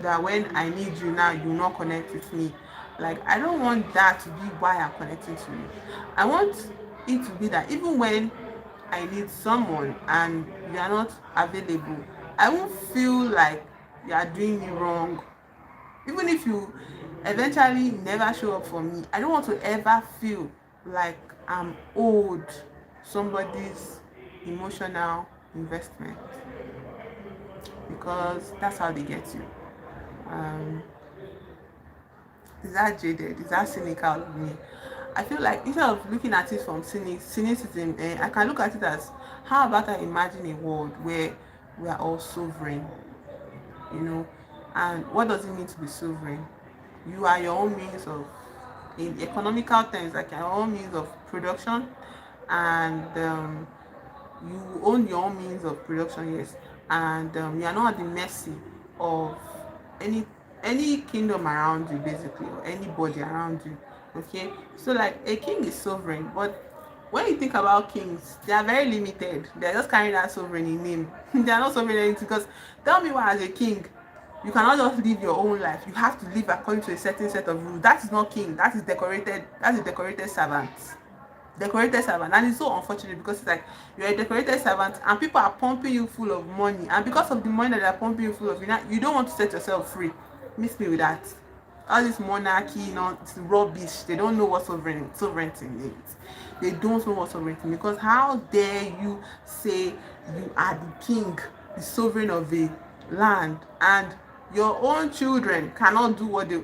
that when I need you now, you not connect with me. Like, I don't want that to be why I'm connecting to you. I want it to be that even when I need someone and you are not available, I won't feel like you are doing me wrong. Even if you eventually never show up for me, I don't want to ever feel like I'm owed somebody's emotional investment, because that's how they get you. um is that jaded, is that cynical of me? I feel like instead of looking at it from cynicism, I can look at it as, how about I imagine a world where we are all sovereign, you know? And what does it mean to be sovereign? You are your own means of, in economical terms, like your own means of production, and you own your own means of production, yes, and you are not at the mercy of any any kingdom around you, basically, or anybody around you. Okay, so like a king is sovereign, but when you think about kings, they are very limited. They are just carrying that sovereign in name. They are not sovereign anything, because tell me why, as a king, you cannot just live your own life. You have to live according to a certain set of rules. That is not king. That is decorated. That is decorated servant. Decorated servant. And it's so unfortunate, because it's like you're a decorated servant and people are pumping you full of money, and because of the money that they're pumping you full of, you don't want to set yourself free. Miss me with that. All this monarchy, it's rubbish. They don't know what sovereignty means. They don't know what sovereignty means, because how dare you say you are the king, the sovereign of the land, and your own children cannot do what they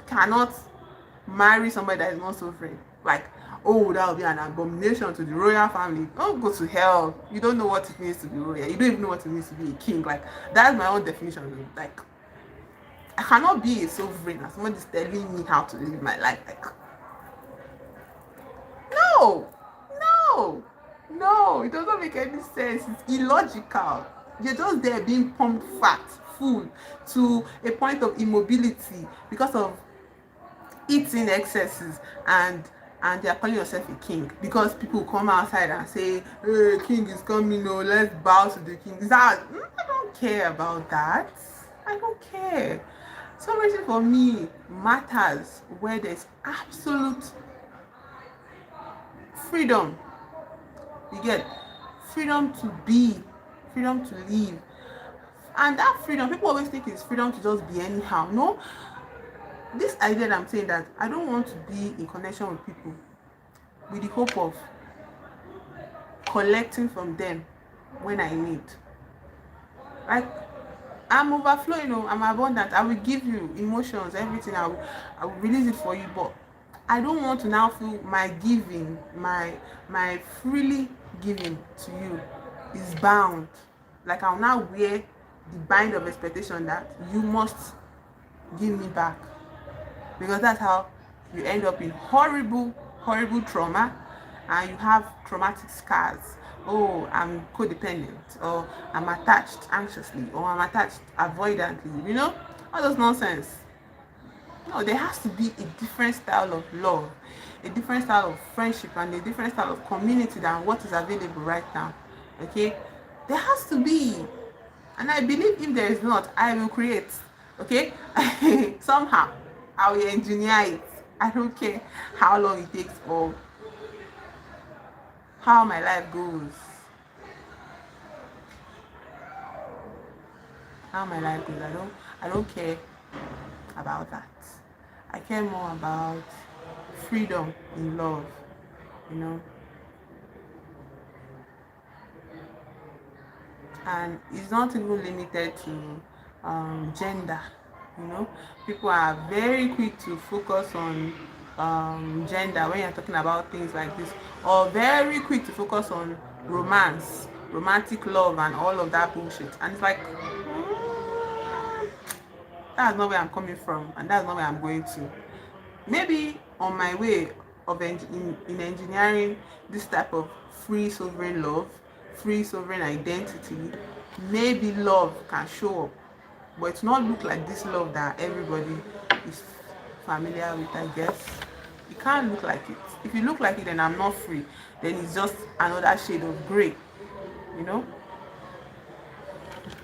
cannot marry somebody that is not sovereign. Like, oh, that would be an abomination to the royal family. Don't go to hell. You don't know what it means to be royal. You don't even know what it means to be a king. Like, that's my own definition. Like, I cannot be a sovereign and somebody's telling me how to live my life. Like, no, no, no, it doesn't make any sense. It's illogical. You're just there being pumped fat, full, to a point of immobility because of eating excesses, and they are calling yourself a king because people come outside and say, hey, king is coming, oh, let's bow to the king. Is that, I don't care about that. I don't care. Sovereignty for me matters where there's absolute freedom. You get freedom to be, freedom to live. And that freedom, people always think it's freedom to just be anyhow. No, this idea that I'm saying, that I don't want to be in connection with people with the hope of collecting from them when I need. Like, I'm overflowing, I'm abundant. I will give you emotions, everything. I will release it for you, but I don't want to now feel my giving, my freely giving to you is bound. Like, I'll now wear the bind of expectation that you must give me back, because that's how you end up in horrible trauma, and you have traumatic scars. Oh, I'm codependent, or I'm attached anxiously, or I'm attached avoidantly, all those nonsense. No, there has to be a different style of love, a different style of friendship, and a different style of community than what is available right now. Okay, there has to be. And I believe if there is not, I will create. Okay, somehow I will engineer it. I don't care how long it takes or how my life goes. How my life goes. I don't care about that. I care more about freedom in love, you know. And it's not even limited to gender. People are very quick to focus on gender when you're talking about things like this, or very quick to focus on romance, romantic love, and all of that bullshit. And it's like, that's not where I'm coming from, and that's not where I'm going to. Maybe on my way of in engineering this type of free sovereign love, free sovereign identity, maybe love can show up, but it's not look like this love that everybody is familiar with, I guess. It can't look like it. If you look like it, then I'm not free. Then it's just another shade of gray, you know.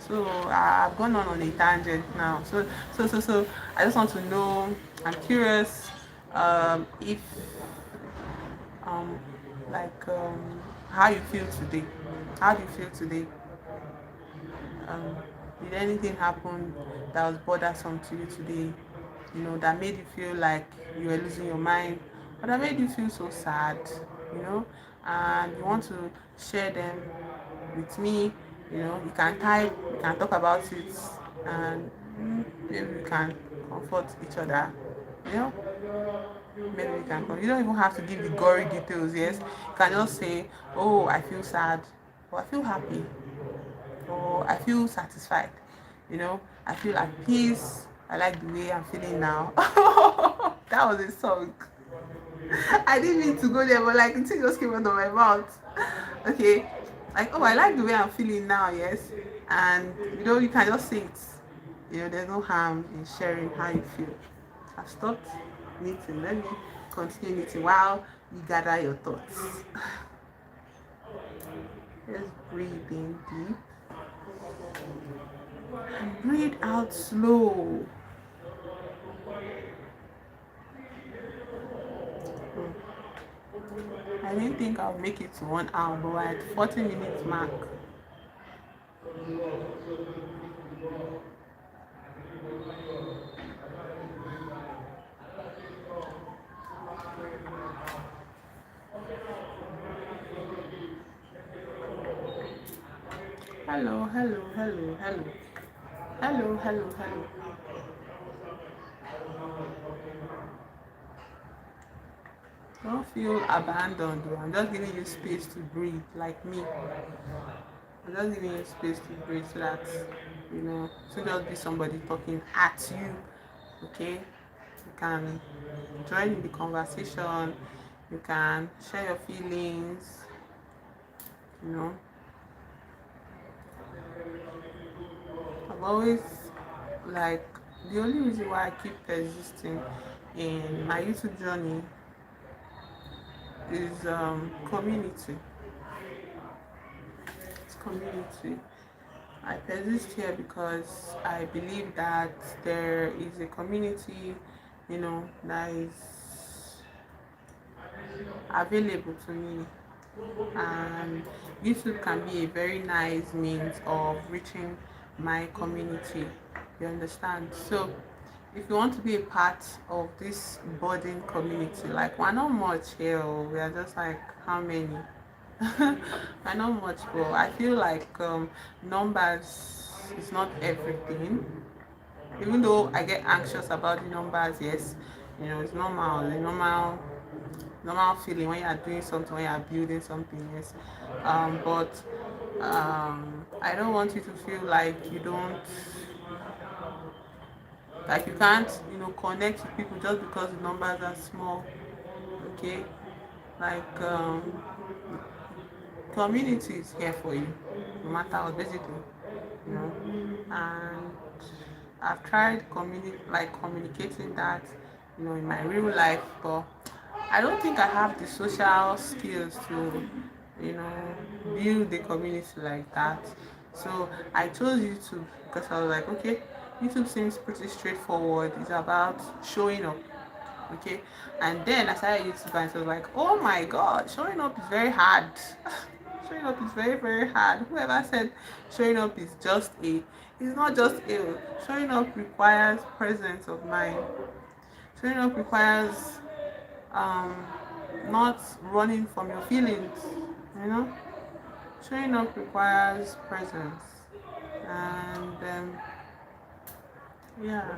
So I've gone on a tangent now. So I just want to know. I'm curious if um like how you feel today. How do you feel today? Um, Did anything happen that was bothersome to you today? That made you feel like you were losing your mind, or that made you feel so sad, you know, and you want to share them with me. You can type, we can talk about it, and maybe we can comfort each other. You know, maybe we can. You don't even have to give the gory details. Yes, you can just say, "Oh, I feel sad," or "I feel happy," or "I feel satisfied." I feel at peace. I like the way I'm feeling now. That was a song. I didn't mean to go there, but like it just came out of my mouth. Okay, like, oh, I like the way I'm feeling now. Yes, and you can just say it. There's no harm in sharing how you feel. I've stopped knitting. Let me continue knitting while you gather your thoughts. Just breathe in deep and breathe out slow. I didn't think I'll make it to 1 hour, but we're at 40 minutes mark. Hello, hello, hello, hello. Hello, hello, hello. Don't feel abandoned. I'm just giving you space to breathe, like me. I'm just giving you space to breathe so that, so just be somebody talking at you. Okay? You can join in the conversation. You can share your feelings. You know, I've always like the only reason why I keep persisting in my YouTube journey is community. It's community. I persist here because I believe that there is a community, that is available to me, and YouTube can be a very nice means of reaching my community. You understand? So if you want to be a part of this budding community, like we're not much here, we are just like how many? We're not much, but I feel like numbers is not everything. Even though I get anxious about the numbers, yes, it's normal. The normal feeling when you are doing something, when you are building something, yes. But I don't want you to feel like you can't, connect with people just because the numbers are small. Okay, like community is here for you, no matter what, basically, you know. And I've tried communicating that, in my real life, but I don't think I have the social skills to, you know, build a community like that. So I chose YouTube because I was like, okay, YouTube seems pretty straightforward. It's about showing up, okay. And then I started YouTube and it was like, oh my god, showing up is very hard. Showing up is very, very hard. Whoever said showing up is just it's not just a. Showing up requires presence of mind. Showing up requires um not running from your feelings, you know. Showing up requires presence, and yeah.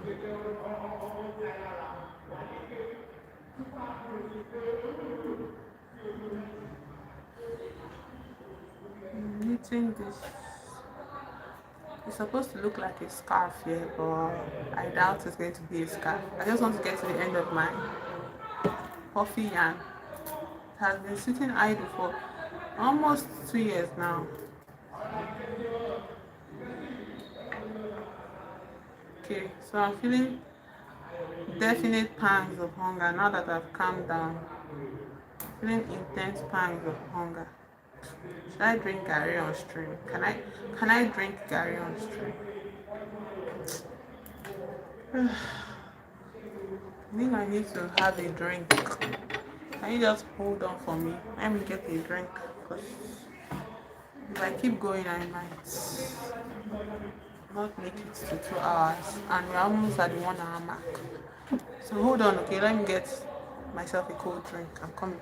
Knitting this, it's supposed to look like a scarf here, but I doubt it's going to be a scarf. I just want to get to the end of my puffy yarn. It has been sitting idle for almost 2 years now. Okay, so I'm feeling definite pangs of hunger now that I've calmed down. Feeling intense pangs of hunger. Should I drink Gary on stream? Can I drink Gary on stream? I think I need to have a drink. Can you just hold on for me? Let me get a drink. Because if I keep going, I might. not make it to 2 hours, and we're almost at the 1 hour mark. So hold on, okay, let me get myself a cold drink. I'm coming.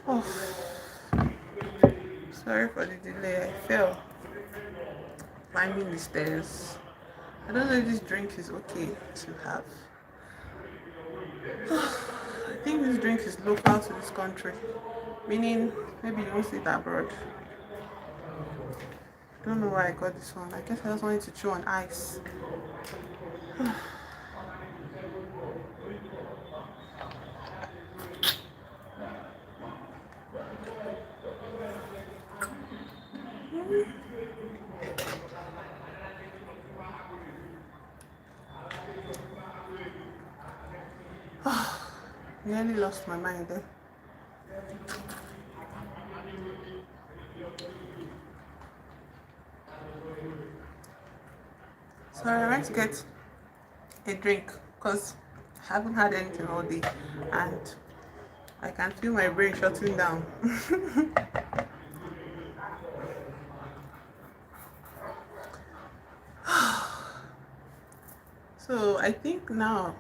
Oh, sorry for the delay. I fell climbing the stairs. I don't know if this drink is okay to have. I think this drink is local to this country, meaning maybe you don't see it abroad. Don't know why I got this one. I guess I just wanted to chew on ice. Nearly lost my mind there. So I went to get a drink because I haven't had anything all day and I can feel my brain shutting down. So I think now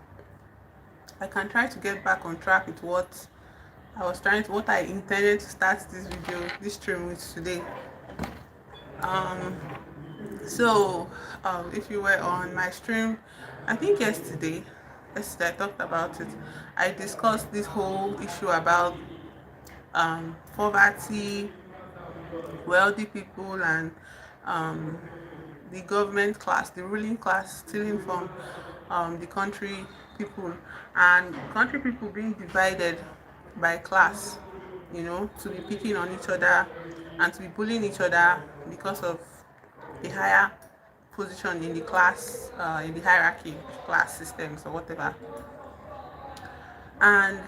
I can try to get back on track with what I intended to start this stream with today. Um, so if you were on my stream, I think yesterday I talked about it. I discussed this whole issue about poverty, wealthy people, and um, the government class, the ruling class, stealing from the country people, and country people being divided by class, to be picking on each other and to be bullying each other because of a higher position in the class, in the hierarchy, class systems or whatever. And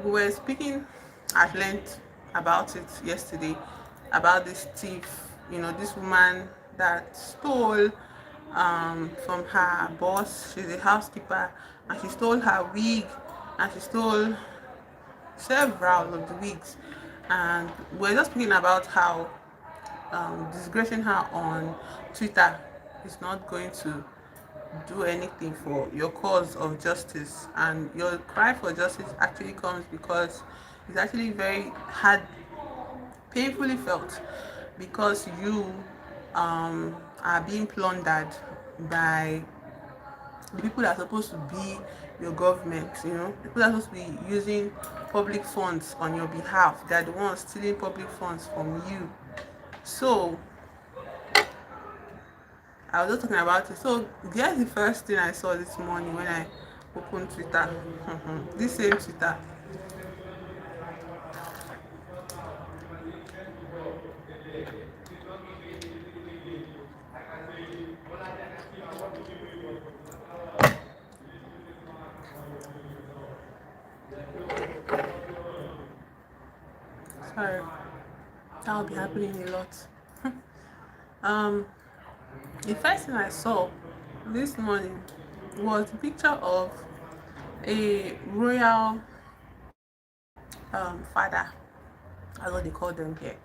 we were speaking at length about it yesterday, about this thief, this woman that stole from her boss. She's a housekeeper, and she stole her wig, and she stole several of the wigs. And we're just speaking about how disgracing her on Twitter is not going to do anything for your cause of justice, and your cry for justice actually comes because it's actually very hard, painfully felt, because you are being plundered by the people that are supposed to be your government. People that are supposed to be using public funds on your behalf. They're the ones stealing public funds from you. So I was just talking about it. So guess the first thing I saw this morning when I opened Twitter. This same Twitter. Sorry, that will be happening a lot. um, the first thing I saw this morning was a picture of a royal father, that's what they call them here.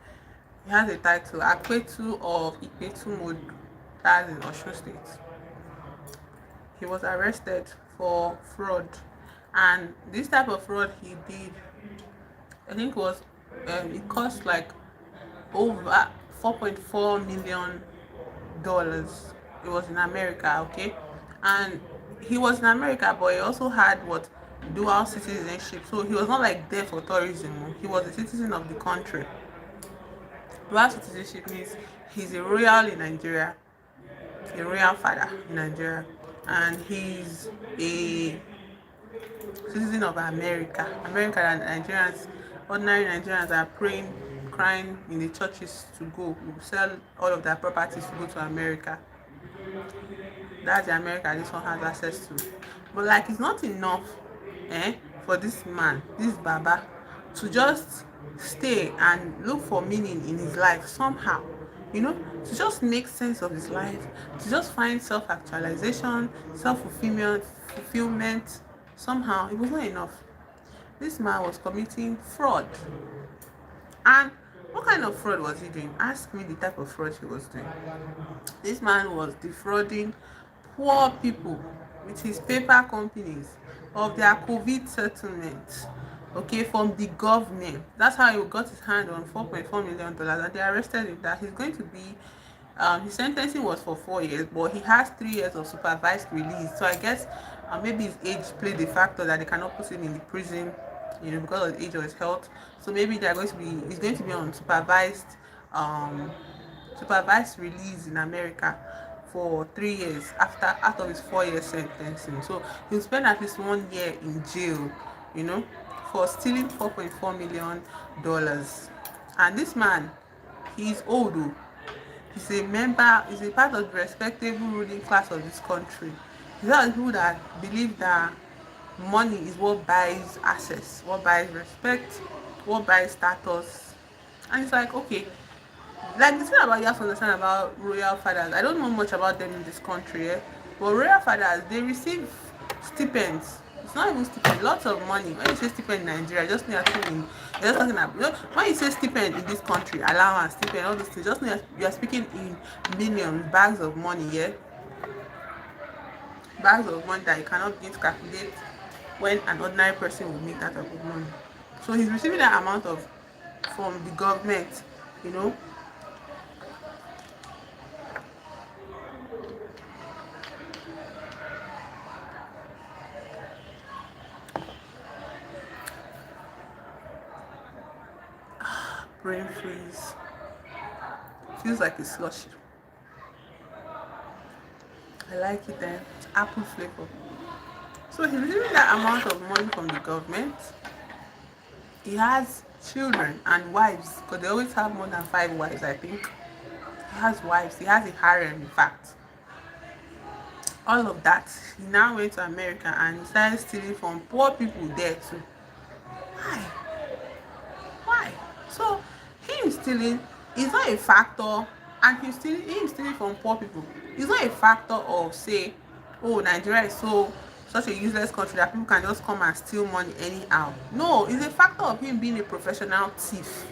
He has a title, Akwetu of Ipetu Mod, that's in Osun State. He was arrested for fraud, and this type of fraud he did, I think was it cost like over 4.4 million dollars. It was in America, okay, and he was in America, but he also had what, dual citizenship. So he was not like there for tourism. He was a citizen of the country. Dual citizenship means he's a royal in Nigeria, a royal father in Nigeria, and he's a citizen of America. America and Nigerians, ordinary Nigerians are praying, crying in the churches to go, sell all of their properties to go to America. That's the America this one has access to. But like it's not enough for this man, this Baba, to just stay and look for meaning in his life somehow. To just make sense of his life, to just find self-actualization, self-fulfillment somehow. It was not enough. This man was committing fraud. And what kind of fraud was he doing? Ask me the type of fraud he was doing. This man was defrauding poor people with his paper companies of their COVID settlement, okay, from the government. That's how he got his hand on $4.4 million, and they arrested him. That he's going to be, his sentencing was for 4 years, but he has 3 years of supervised release. So I guess maybe his age played a factor that they cannot put him in the prison, because of the age of his health. So maybe he's going to be on um, supervised release in America for 3 years after out of his 4 year sentencing. So he'll spend at least 1 year in jail, you know, for stealing $4.4 million. And this man, he's old. Oh. He's a part of the respectable ruling class of this country. He's not the people that believe that money is what buys access, what buys respect, what buys status. And it's like, okay, like the thing about you have to understand about royal fathers, I don't know much about them in this country, but royal fathers, they receive stipends. It's not even stipend, lots of money. When you say stipend in Nigeria, just know you're just talking about, when you say stipend in this country, allowance, stipend, all these things, just know you're speaking in millions, bags of money, yeah, bags of money that you cannot begin to calculate when an ordinary person will make that type of money. So he's receiving that amount of from the government, you know. Brain freeze. Feels like a slushy. I like it then. Apple flavor. So he's receiving that amount of money from the government. He has children and wives, because they always have more than 5 wives, I think. He has wives. He has a harem, in fact. All of that. He now went to America and he started stealing from poor people there too. Why? Why? So him stealing is not a factor, and him stealing from poor people is not a factor of, say, oh, Nigeria is such a useless country that people can just come and steal money anyhow. No, it's a factor of him being a professional thief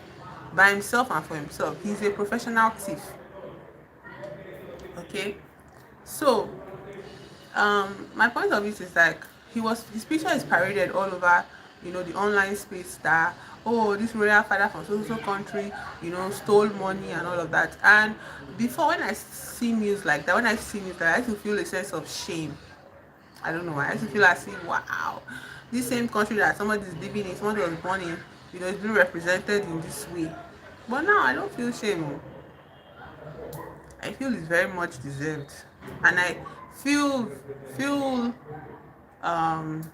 by himself and for himself. He's a professional thief. Okay, so my point of view is like his picture is paraded all over, the online space, that, oh, this royal father from so country, stole money and all of that. And before, when I see news like that, I used to feel a sense of shame. I don't know why. I used to feel like, wow, this same country that somebody is living in, somebody was born in, is being represented in this way. But now I don't feel shame. Oh. I feel it's very much deserved, and I feel um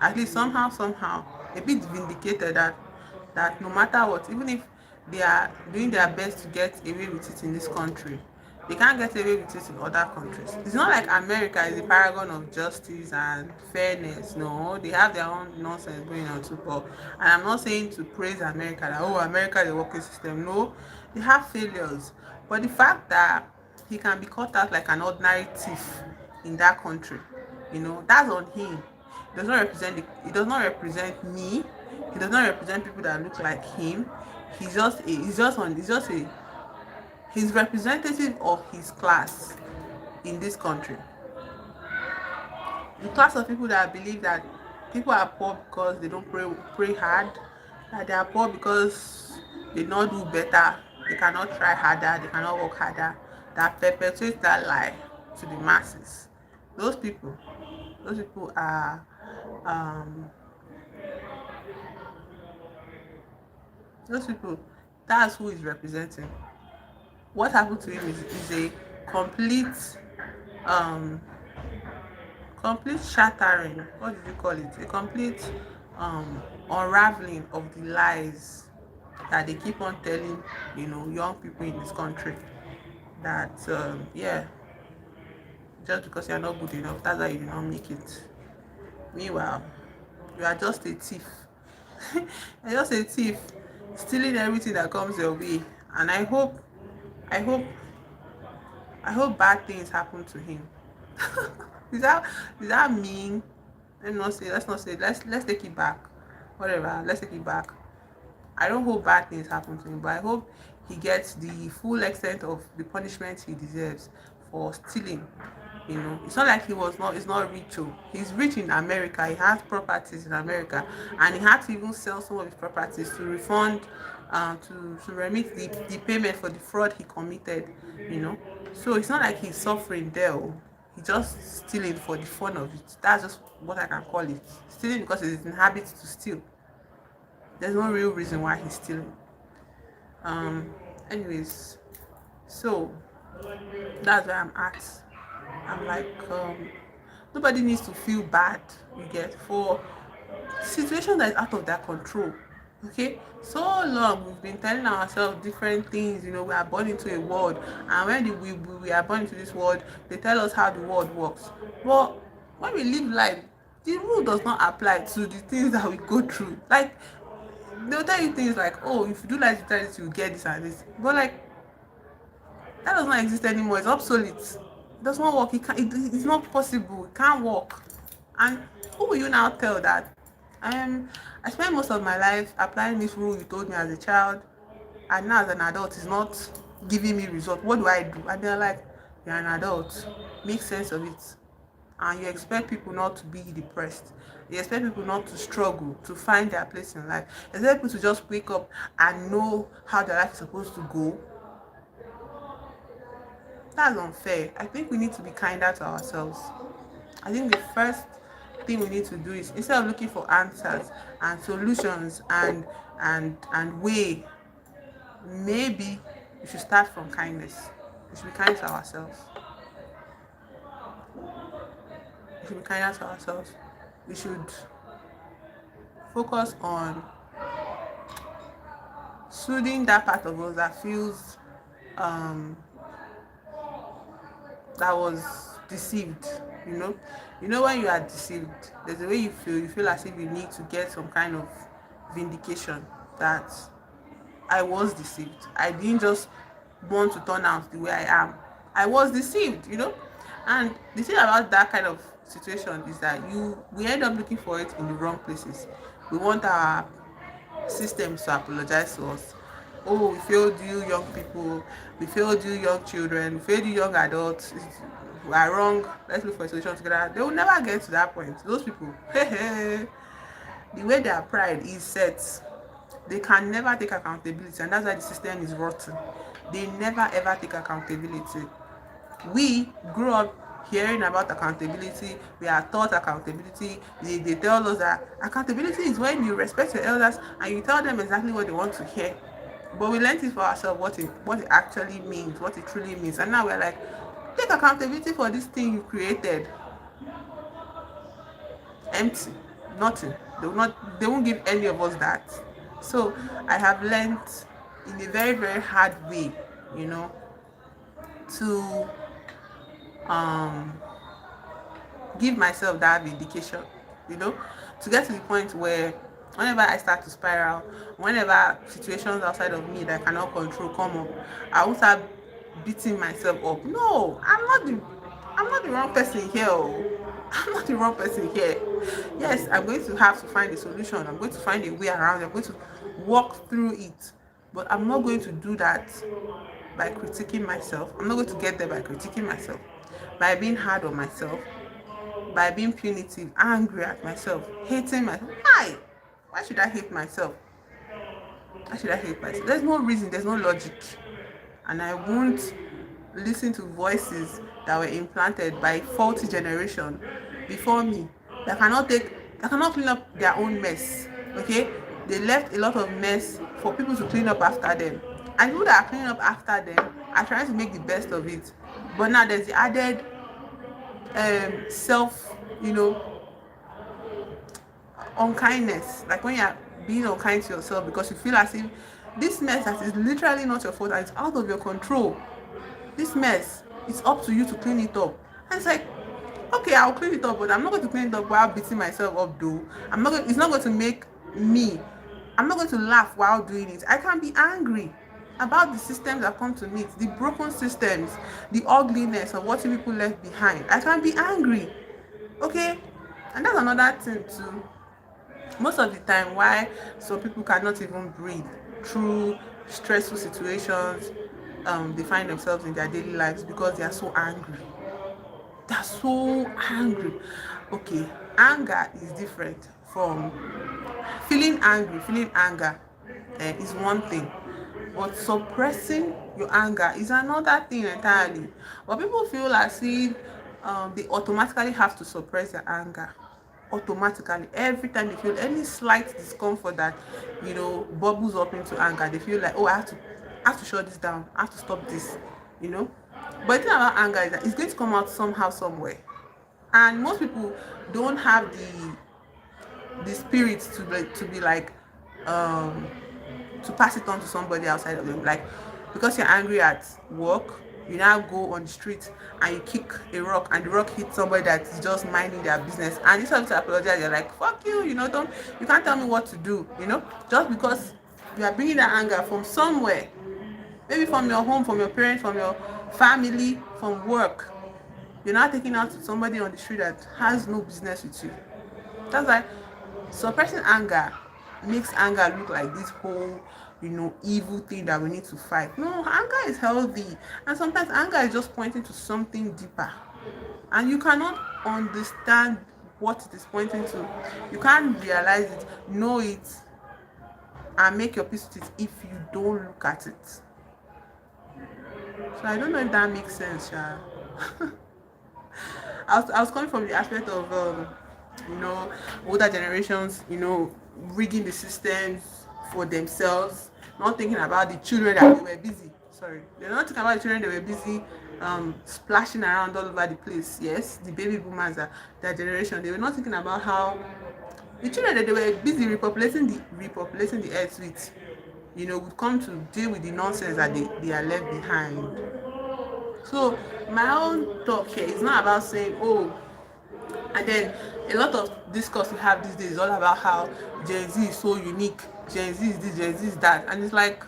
at least somehow a bit vindicated that no matter what, even if they are doing their best to get away with it in this country, they can't get away with it in other countries. It's not like America is a paragon of justice and fairness. No, they have their own nonsense going on too. But, and I'm not saying to praise America, that, oh, America is a working system. No, they have failures. But the fact that he can be caught out like an ordinary thief in that country, that's on him. does not represent he does not represent me. He does not represent people that look like him. He's just a he's representative of his class in this country. The class of people that believe that people are poor because they don't pray hard, that they are poor because they not do better, they cannot try harder, they cannot work harder, that perpetuates that lie to the masses. Those people, those people are um, those people. That's who is representing. What happened to him is a complete um complete shattering, what did you call it, a complete unraveling of the lies that they keep on telling, young people in this country, that yeah, just because you're not good enough, that's why you did not make it. Meanwhile, you are just a thief. You're just a thief, stealing everything that comes your way. And I hope I hope bad things happen to him. is that is that mean? Let's take it back. Whatever, let's take it back. I don't hope bad things happen to him, but I hope he gets the full extent of the punishment he deserves for stealing. It's not like he's not rich. Oh. He's rich in America. He has properties in America, and he had to even sell some of his properties to refund, to remit the payment for the fraud he committed. So it's not like he's suffering there. Oh. He's just stealing for the fun of it. That's just what I can call it. Stealing because it's in habit to steal. There's no real reason why he's stealing. Um, anyways, so that's where I'm at. I'm like, nobody needs to feel bad, you get, for situation that is out of their control. Okay, so long we've been telling ourselves different things. We are born into a world, and when we are born into this world, they tell us how the world works. But when we live life, the rule does not apply to the things that we go through. Like, they'll tell you things like, oh, if you do like this, you get this and this. But like, that does not exist anymore. It's obsolete. It does not work. It's not possible. It can't work. And who will you now tell that? I spent most of my life applying this rule you told me as a child, and now as an adult, it's not giving me result. What do I do? And they're like, you're an adult. Make sense of it. And you expect people not to be depressed. You expect people not to struggle to find their place in life. You expect people to just wake up and know how their life is supposed to go. That's unfair. I think we need to be kinder to ourselves. I think the first thing we need to do is, instead of looking for answers and solutions and way, maybe we should start from kindness. We should be kind to ourselves. We should be kinder to ourselves. We should focus on soothing that part of us that feels that was deceived. When you are deceived, there's a way you feel as if you need to get some kind of vindication that I was deceived. I didn't just want to turn out the way I am. I was deceived. And the thing about that kind of situation is that we end up looking for it in the wrong places. We want our systems to apologize to us. Oh, we failed you young people, we failed you young children, we failed you young adults, we are wrong, let's look for a solution together. They will never get to that point. Those people, the way their pride is set, they can never take accountability, and that's why the system is rotten. They never ever take accountability. We grew up hearing about accountability. We are taught accountability. They tell us that accountability is when you respect your elders and you tell them exactly what they want to hear. But we learned it for ourselves, what it actually means, what it truly means. And now we're like, take accountability for this thing you created. Empty. Nothing. They won't give any of us that. So I have learned in a very, very hard way, to give myself that vindication, to get to the point where whenever I start to spiral, whenever situations outside of me that I cannot control come up, I won't start beating myself up. No, I'm not the wrong person here. Oh. I'm not the wrong person here. Yes, I'm going to have to find a solution. I'm going to find a way around it. I'm going to walk through it. But I'm not going to do that by critiquing myself. I'm not going to get there by critiquing myself, by being hard on myself, by being punitive, angry at myself, hating myself. Why? Why should I hate myself? Why should I hate myself? There's no reason, there's no logic. And I won't listen to voices that were implanted by faulty generation before me that cannot clean up their own mess. Okay? They left a lot of mess for people to clean up after them. And people that are cleaning up after them are trying to make the best of it. But now there's the added self, unkindness, like when you're being unkind to yourself because you feel as if this mess that is literally not your fault and it's out of your control, this mess, it's up to you to clean it up. And it's like, okay, I'll clean it up, but I'm not going to clean it up while beating myself up though. It's not going to make me, I'm not going to laugh while doing it. I can be angry about the systems that come to meet, the broken systems, the ugliness of what people left behind. I can be angry. Okay? And that's another thing too. Most of the time why some people cannot even breathe through stressful situations they find themselves in their daily lives because they are so angry. They're so angry. Okay, anger is different from feeling angry. Feeling anger is one thing, but suppressing your anger is another thing entirely. But people feel as if they automatically have to suppress their anger. Automatically, every time they feel any slight discomfort that bubbles up into anger, they feel like, oh, I have to shut this down, I have to stop this you know but the thing about anger is that it's going to come out somehow, somewhere, and most people don't have the spirit to be like um to pass it on to somebody outside of them. Like, because you're angry at work, you now go on the street and you kick a rock and the rock hits somebody that is just minding their business, and instead of to apologize, you're like, fuck you, don't, you can't tell me what to do, just because you are bringing that anger from somewhere, maybe from your home, from your parents, from your family, from work. You're not taking out to somebody on the street that has no business with you. That's why suppressing anger makes anger look like this whole, evil thing that we need to fight. No, anger is healthy. And sometimes anger is just pointing to something deeper. And you cannot understand what it is pointing to. You can't realize it, know it, and make your peace with it if you don't look at it. So I don't know if that makes sense, yeah. I was coming from the aspect of older generations, rigging the systems for themselves, not thinking about the children that they were busy. Sorry, they're not thinking about the children that were busy splashing around all over the place. Yes, the baby boomers are their generation. They were not thinking about how the children that they were busy repopulating the earth with, would come to deal with the nonsense that they are left behind. So my own talk here is not about saying, oh, and then a lot of discourse we have these days is all about how Gen Z is so unique, Gen Z is this, Gen Z is that, and it's like,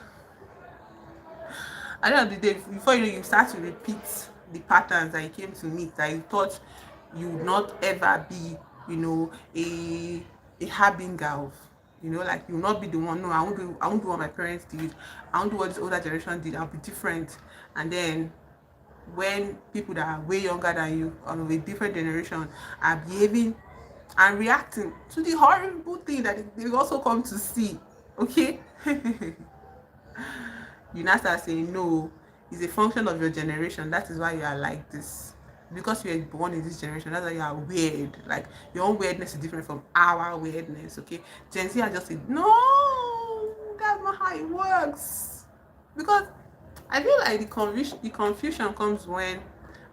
at the end of the day, before you start to repeat the patterns that you came to meet, that you thought you would not ever be, a harbinger of, like, you will not be the one. No, I won't do what my parents did, I won't do what this older generation did, I'll be different. And then when people that are way younger than you, of a different generation, are behaving and reacting to the horrible thing that they also come to see, okay, you now start saying, no, it's a function of your generation, that is why you are like this, because you were born in this generation, that's why you are weird. Like, your own weirdness is different from our weirdness. Okay, Gen Z are just saying, no, that's not how it works. Because I feel like the confusion comes when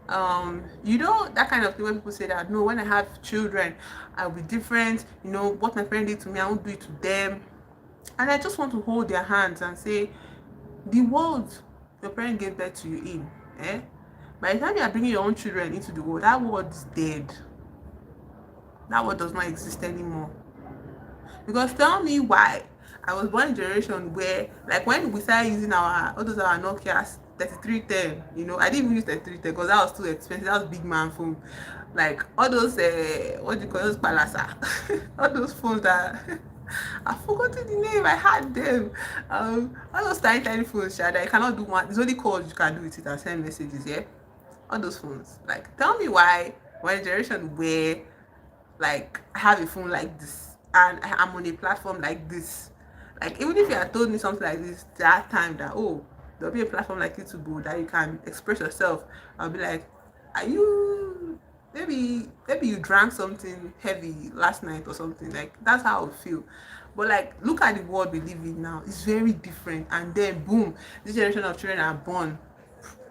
that kind of thing, when people say that, no, when I have children I'll be different, what my parents did to me, I won't do it to them. And I just want to hold their hands and say, the world your parents gave birth to you in, by the time you are bringing your own children into the world, that world is dead. That world does not exist anymore. Because tell me why I was born in a generation where, like, when we started using our Nokia 3310, I didn't even use 3310 because that was too expensive. That was big man phone. Like all those what do you call those palasa, all those phones that I've forgotten the name. I had them. All those tiny tiny phones that I cannot do one. It's only calls you can do with it and send messages. Yeah, all those phones. Like, tell me why when a generation where like I have a phone like this and I'm on a platform like this. Like, even if you had told me something like this that time, that oh, there'll be a platform like YouTube that you can express yourself, I'll be like, are you, maybe you drank something heavy last night or something. Like, that's how I would feel. But like, look at the world we live in now. It's very different. And then boom, this generation of children are born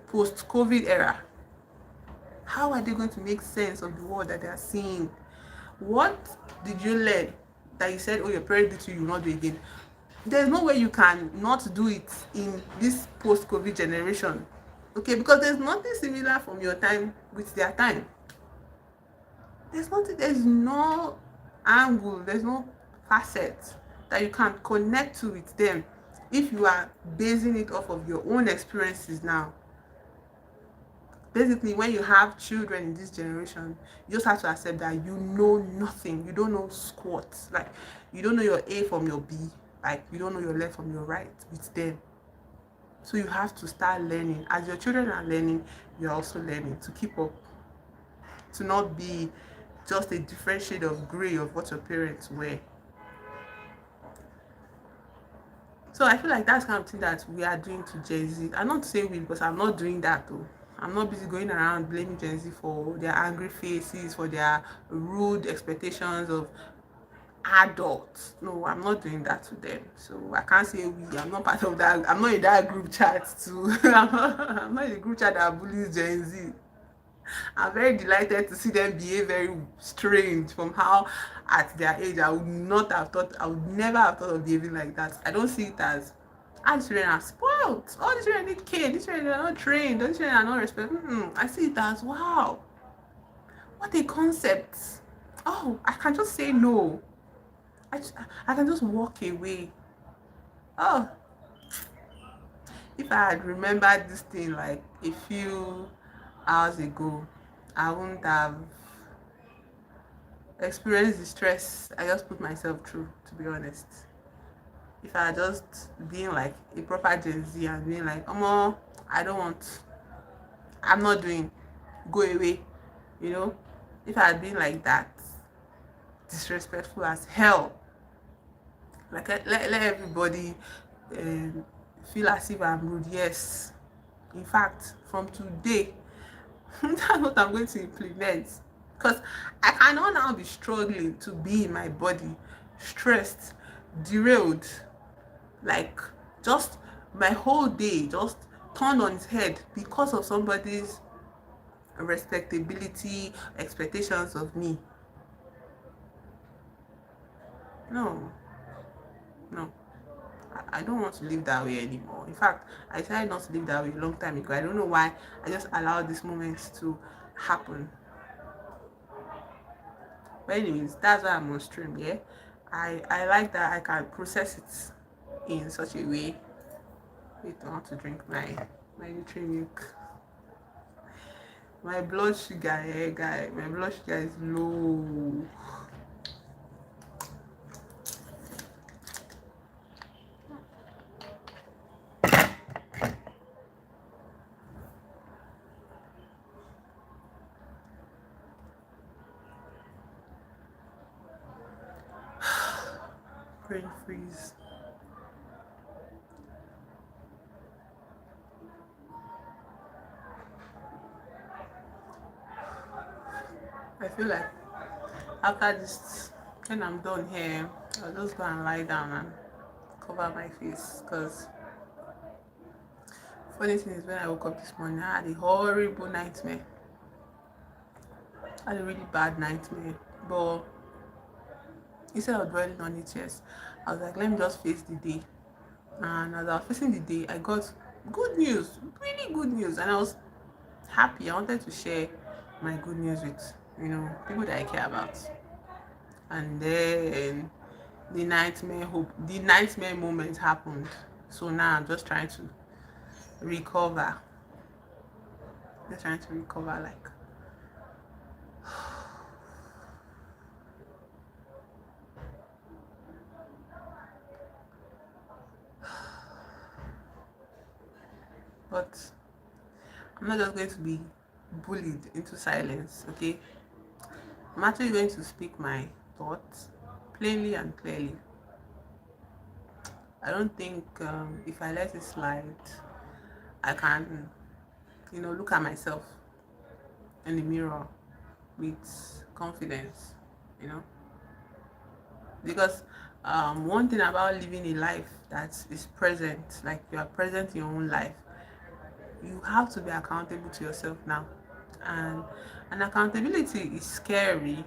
post COVID era. How are they going to make sense of the world that they are seeing? What did you learn that you said, oh, your parents did to you, not do again? There's no way you can not do it in this post-COVID generation. Okay, because there's nothing similar from your time with their time. There's no angle, there's no facet that you can connect to with them if you are basing it off of your own experiences now. Basically, when you have children in this generation, you just have to accept that you know nothing. You don't know squat. Like, you don't know your A from your B. Like, you don't know your left from your right with them. So you have to start learning. As your children are learning, you're also learning to keep up, to not be just a different shade of gray of what your parents were. So I feel like that's kind of thing that we are doing to Gen Z. I'm not saying we, because I'm not doing that though. I'm not busy going around blaming Gen Z for their angry faces, for their rude expectations of adults. No, I'm not doing that to them. So I can't say we. I'm not part of that. I'm not in that group chat too. I'm not in the group chat that bullies Gen Z. I'm very delighted to see them behave very strange from how at their age I would never have thought of behaving like that. I don't see it as these children are spoiled. All these children need care. These children are not trained. These children are not respected. I see it as wow. What a concept. Oh, I can just say no. I can just walk away. Oh, if I had remembered this thing like a few hours ago, I wouldn't have experienced the stress I just put myself through, to be honest. If I had just been like a proper Gen Z and being like, I don't want, I'm not doing, go away, you know? If I had been like that, disrespectful as hell, like let everybody um, feel as if I'm rude. Yes, in fact, from today, that's what I'm going to implement. Because I cannot now be struggling to be in my body, stressed, derailed, like just my whole day just turned on its head because of somebody's respectability, expectations of me. No, no. I don't want to live that way anymore. In fact, I decided not to live that way a long time ago. I don't know why. I just allowed these moments to happen. But anyways, that's why I'm on stream. Yeah, I like that I can process it in such a way. Wait, I want to drink my Nutri-Milk. My blood sugar, yeah, guy. My blood sugar is low. Brain freeze. I feel like after this, when I'm done here, I'll just go and lie down and cover my face. Because funny thing is, when I woke up this morning, I had a horrible nightmare. I had a really bad nightmare. But instead of dwelling on it, yes, I was like, let me just face the day. And as I was facing the day, I got good news, really good news. And I was happy. I wanted to share my good news with, people that I care about. And then the nightmare moment happened. So now I'm just trying to recover. Just trying to recover, like but I'm not just going to be bullied into silence, okay? I'm actually going to speak my thoughts plainly and clearly. I don't think if I let it slide, I can, look at myself in the mirror with confidence, you know, because one thing about living a life that is present, like you are present in your own life, you have to be accountable to yourself now. And accountability is scary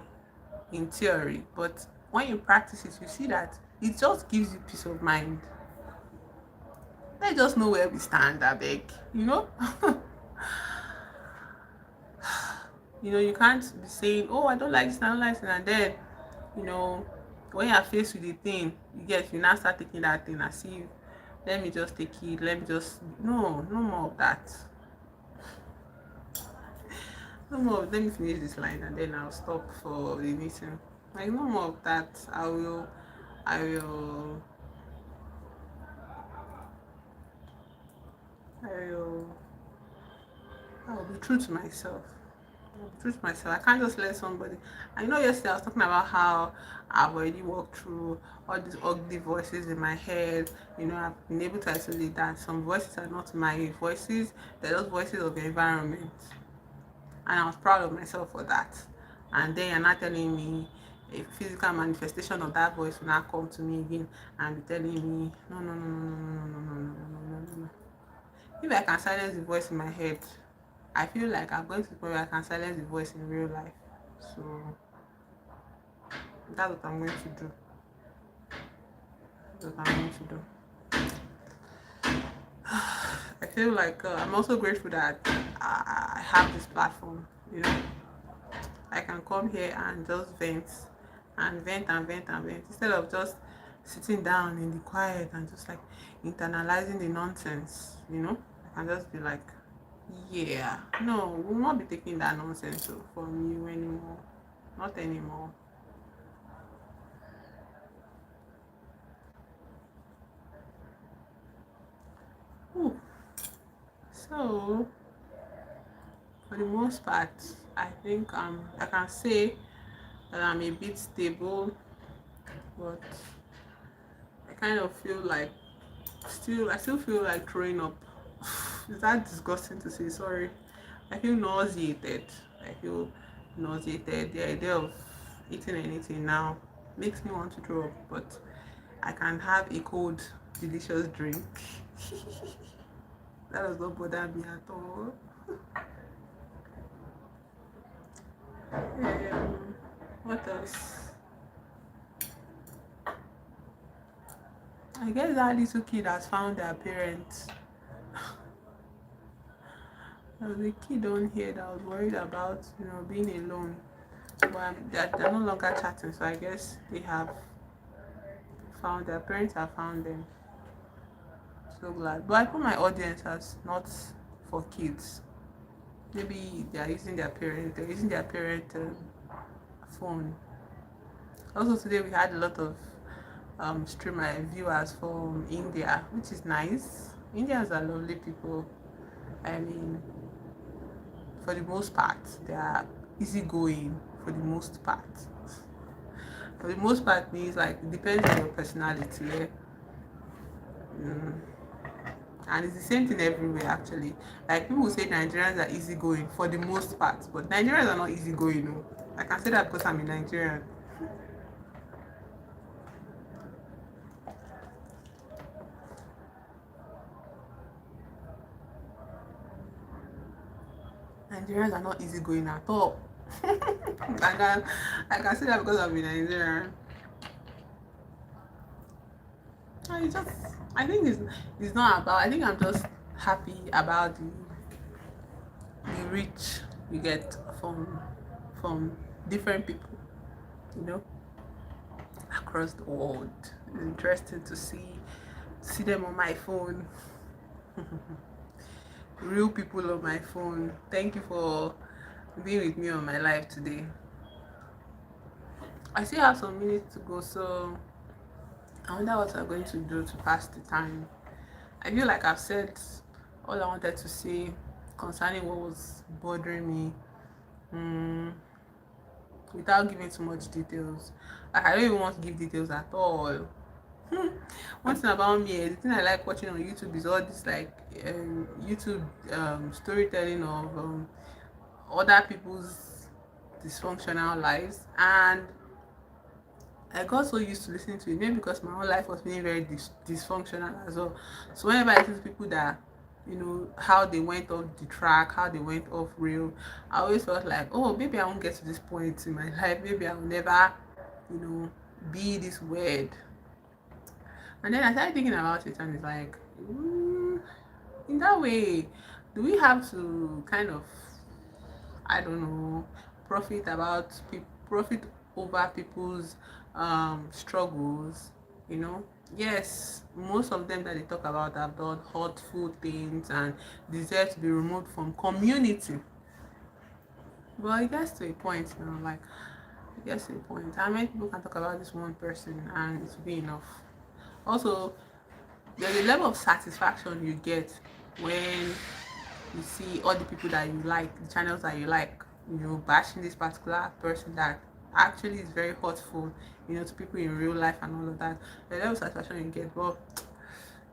in theory, but when you practice it, you see that it just gives you peace of mind. Let's just know where we stand, I beg, you can't be saying, oh, I don't like this, I don't like this, and then, you know, when you're faced with the thing, you now start taking that thing as if, let me just take it, let me just, no more of that. No more, let me finish this line and then I'll stop for the meeting. Like, no more of that. I will, I will, I will be true to myself. Truth myself. I can't just let somebody. I know yesterday I was talking about how I've already walked through all these ugly voices in my head. I've been able to isolate that some voices are not my voices, they're just voices of the environment. And I was proud of myself for that. And then you're not telling me a physical manifestation of that voice will not come to me again and be telling me, no, no, no, no, no, no, no, no, no, no, no, no. If I can silence the voice in my head, I feel like I'm going to the point where I can silence the voice in real life. So that's what I'm going to do. That's what I'm going to do. I feel like I'm also grateful that I have this platform. I can come here and just vent and vent and vent and vent instead of just sitting down in the quiet and just like internalizing the nonsense. I can just be like, yeah, no, we'll not be taking that nonsense from you anymore. Not anymore. Ooh. So, for the most part, I think I can say that I'm a bit stable, but I kind of feel like I still feel like throwing up. Is that disgusting to say? Sorry. I feel nauseated. I feel nauseated. The idea of eating anything now makes me want to throw up, but I can have a cold, delicious drink. That does not bother me at all. What else? I guess that little kid has found their parents. There was a kid on here that was worried about, being alone. But they're no longer chatting, so I guess they have found their parents have found them. So glad. But I put my audience as not for kids. Maybe they're using their parent phone. Also today we had a lot of streamer viewers from India, which is nice. Indians are lovely people. I mean, for the most part, they are easygoing. For the most part, for the most part means like it depends on your personality. Yeah? And it's the same thing everywhere actually. Like people say Nigerians are easygoing for the most part, but Nigerians are not easygoing. No, I can say that because I'm a Nigerian. Nigerians are not easygoing at all. I can say that because I'm a Nigerian. Just I think it's not about. I think I'm just happy about the reach you get from different people. You know, across the world. It's interesting to see them on my phone. Real people on my phone. Thank you for being with me on my live today. I still have some minutes to go, so I wonder what I'm going to do to pass the time. I feel like I've said all I wanted to say concerning what was bothering me, mm, without giving too much details. Like, I don't even want to give details at all. One thing about me, the thing I like watching on YouTube is all this like YouTube storytelling of other people's dysfunctional lives, and I got so used to listening to it, maybe because my whole life was being very dysfunctional as well. So whenever I listen to people that, how they went off the track, how they went off real, I always felt like, oh, maybe I won't get to this point in my life. Maybe I will never, you know, be this weird. And then I started thinking about it, and it's like, in that way, do we have to kind of, I don't know, profit over people's struggles, you know? Yes, most of them that they talk about have done hurtful things and deserve to be removed from community. But it gets to a point, like, it gets to a point. How many people can talk about this one person and it's be enough? Also, there's a level of satisfaction you get when you see all the people that you like, the channels that you like, bashing this particular person that actually is very hurtful, to people in real life and all of that. The level of satisfaction you get, but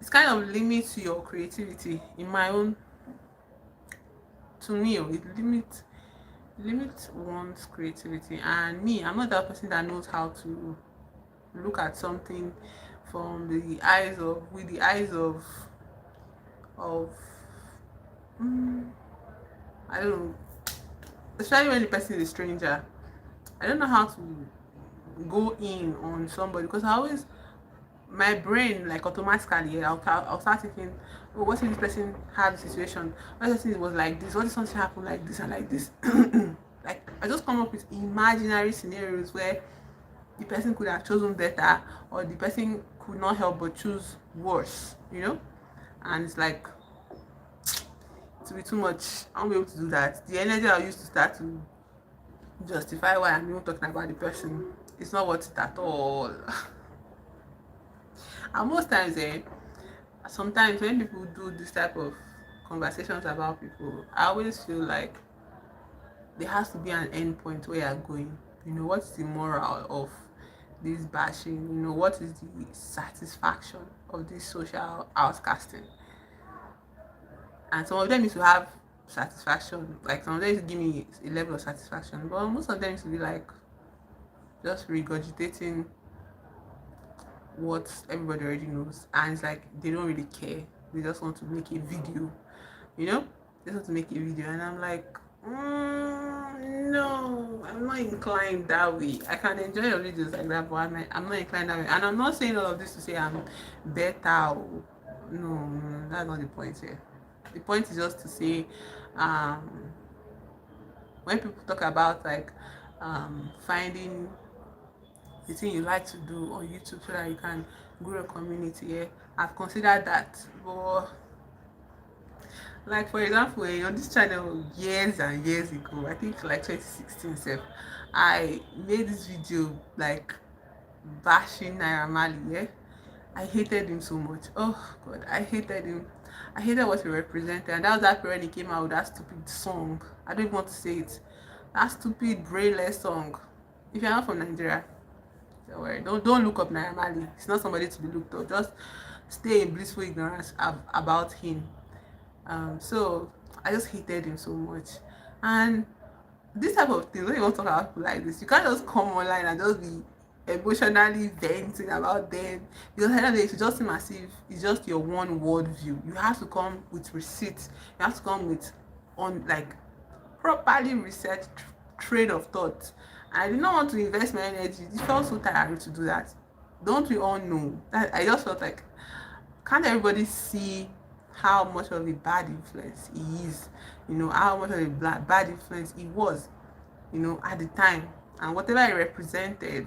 it's kind of limits your creativity. In my own, to me, it limits one's creativity. And me, I'm not that person that knows how to look at something from the eyes of with the eyes of I don't know, especially when the person is a stranger. I don't know how to go in on somebody, because I always, my brain, like, automatically, I'll start thinking, oh, what if this person had a situation, what if it was like this, what if something happened like this and like this. Like, I just come up with imaginary scenarios where the person could have chosen better, or the person could not help but choose worse. And it's like, to be too much. I won't be able to do that. The energy I used to start to justify why I'm even talking about the person, it's not worth it at all. And most times, sometimes when people do this type of conversations about people, I always feel like there has to be an end point where you're going. What's the moral of this bashing? What is the satisfaction of this social outcasting? And some of them used to have satisfaction, like some of them used to give me a level of satisfaction, but most of them used to be like just regurgitating what everybody already knows, and it's like they don't really care. They just want to make a video, they just want to make a video. And I'm like, no, I'm not inclined that way. I can enjoy your videos like that, but I'm not inclined that way. And I'm not saying all of this to say I'm better. No, that's not the point here. The point is just to say, when people talk about like finding the thing you like to do on YouTube so that you can grow a community, I've considered that. But like, for example, on this channel years and years ago, I think like 2016 self, I made this video like bashing Naira Marley. I hated him so much. Oh God, I hated him. I hated what he represented. And that was that period he came out with that stupid song. I don't even want to say it. That stupid brainless song. If you're not from Nigeria, don't worry. Don't look up Naira Marley. It's not somebody to be looked up. Just stay in blissful ignorance about him. So I just hated him so much. And this type of thing, when you want to talk about people like this, you can't just come online and just be emotionally venting about them, because at the end of the day, it just seem as if it's just your one world view. You have to come with receipts. You have to come with on like properly researched train of thought. I did not want to invest my energy. It felt so tiring to do that. Don't we all know that? I just felt like, can't everybody see how much of a bad influence he is? How much of a bad influence he was, at the time, and whatever he represented.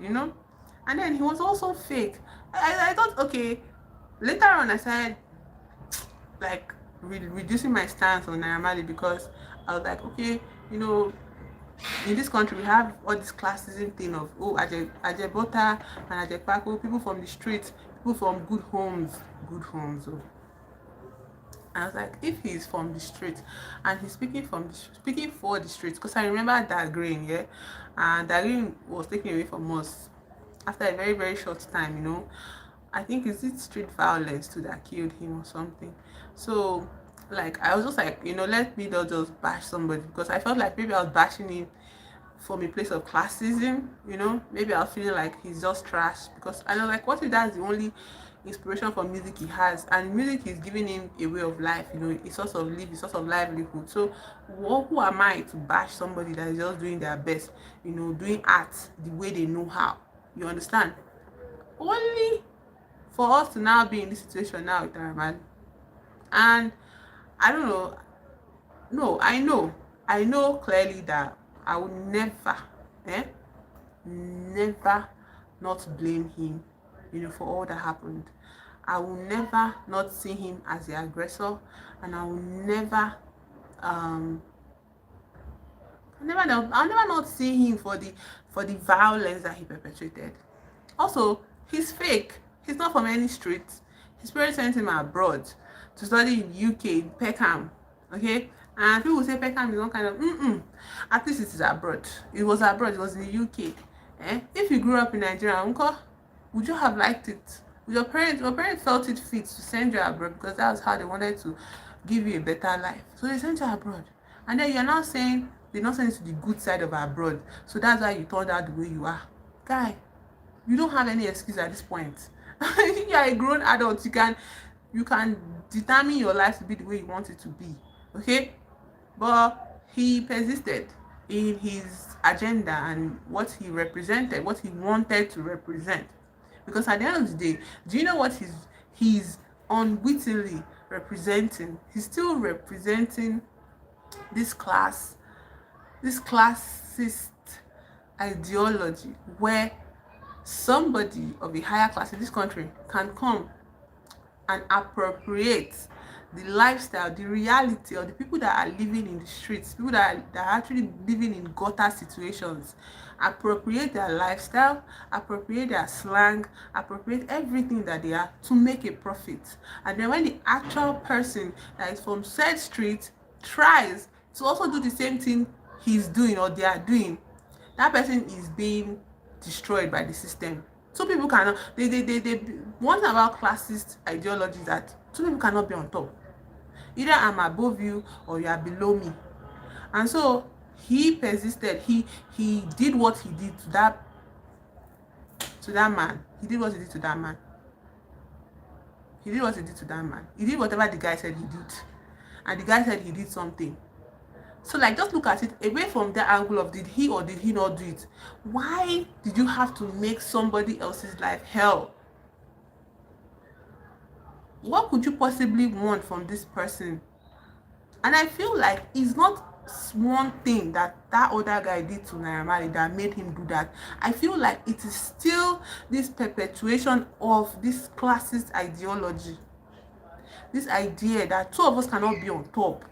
And then he was also fake. I thought, okay, later on I started like reducing my stance on Naira Marley, because I was like, okay, in this country we have all this classism thing of, oh, Ajebota and Ajepako, people from the streets, people from good homes, oh. And I was like, if he's from the street and he's speaking for the street, because I remember that green, yeah, and that green was taken away from us after a very very short time, you know. I think it's it street violence too that killed him or something. So like I was just like, you know, let me not just bash somebody, because I felt like maybe I was bashing him from a place of classism, you know. Maybe I was feeling like he's just trash, because I know like what if that's the only inspiration for music he has, and music is giving him a way of life, you know, a source of live, a source of livelihood. So who am I to bash somebody that is just doing their best, you know, doing art the way they know how, you understand? Only for us to now be in this situation now with Araman. And I don't know, no, I know clearly that I would never, eh, never not blame him, you know, for all that happened. I will never not see him as the aggressor, and I will never um I'll never not see him for the violence that he perpetrated. Also, he's fake. He's not from any street. His parents sent him abroad to study in UK, in Peckham. Okay? And people say Peckham is one kind of at least it is abroad. It was abroad, it was in the UK. If you grew up in Nigeria, uncle, would you have liked it? Would your parents felt it fit to send you abroad because that was how they wanted to give you a better life. So they sent you abroad. And then you're now saying they not send you to the good side of abroad. So that's why you turned out the way you are. Guy, you don't have any excuse at this point. You are a grown adult. You can determine your life to be the way you want it to be. Okay? But he persisted in his agenda and what he represented, what he wanted to represent. Because at the end of the day, do you know what he's unwittingly representing? He's still representing this classist ideology where somebody of a higher class in this country can come and appropriate the lifestyle, the reality of the people that are living in the streets, people that are actually living in gutter situations, appropriate their lifestyle, appropriate their slang, appropriate everything that they are to make a profit. And then when the actual person that is from said street tries to also do the same thing he's doing or they are doing, that person is being destroyed by the system. Two people cannot, they one thing about classist ideology is that two people cannot be on top. Either I'm above you or you are below me. And so he persisted. He did what he did to that man. He did what he did to that man. He did what he did to that man. He did whatever the guy said he did. And the guy said he did something. So like just look at it away from the angle of did he or did he not do it. Why did you have to make somebody else's life hell? What could you possibly want from this person? And I feel like it's not one thing that other guy did to Naira Marley that made him do that. I feel like it is still this perpetuation of this classist ideology, this idea that two of us cannot be on top.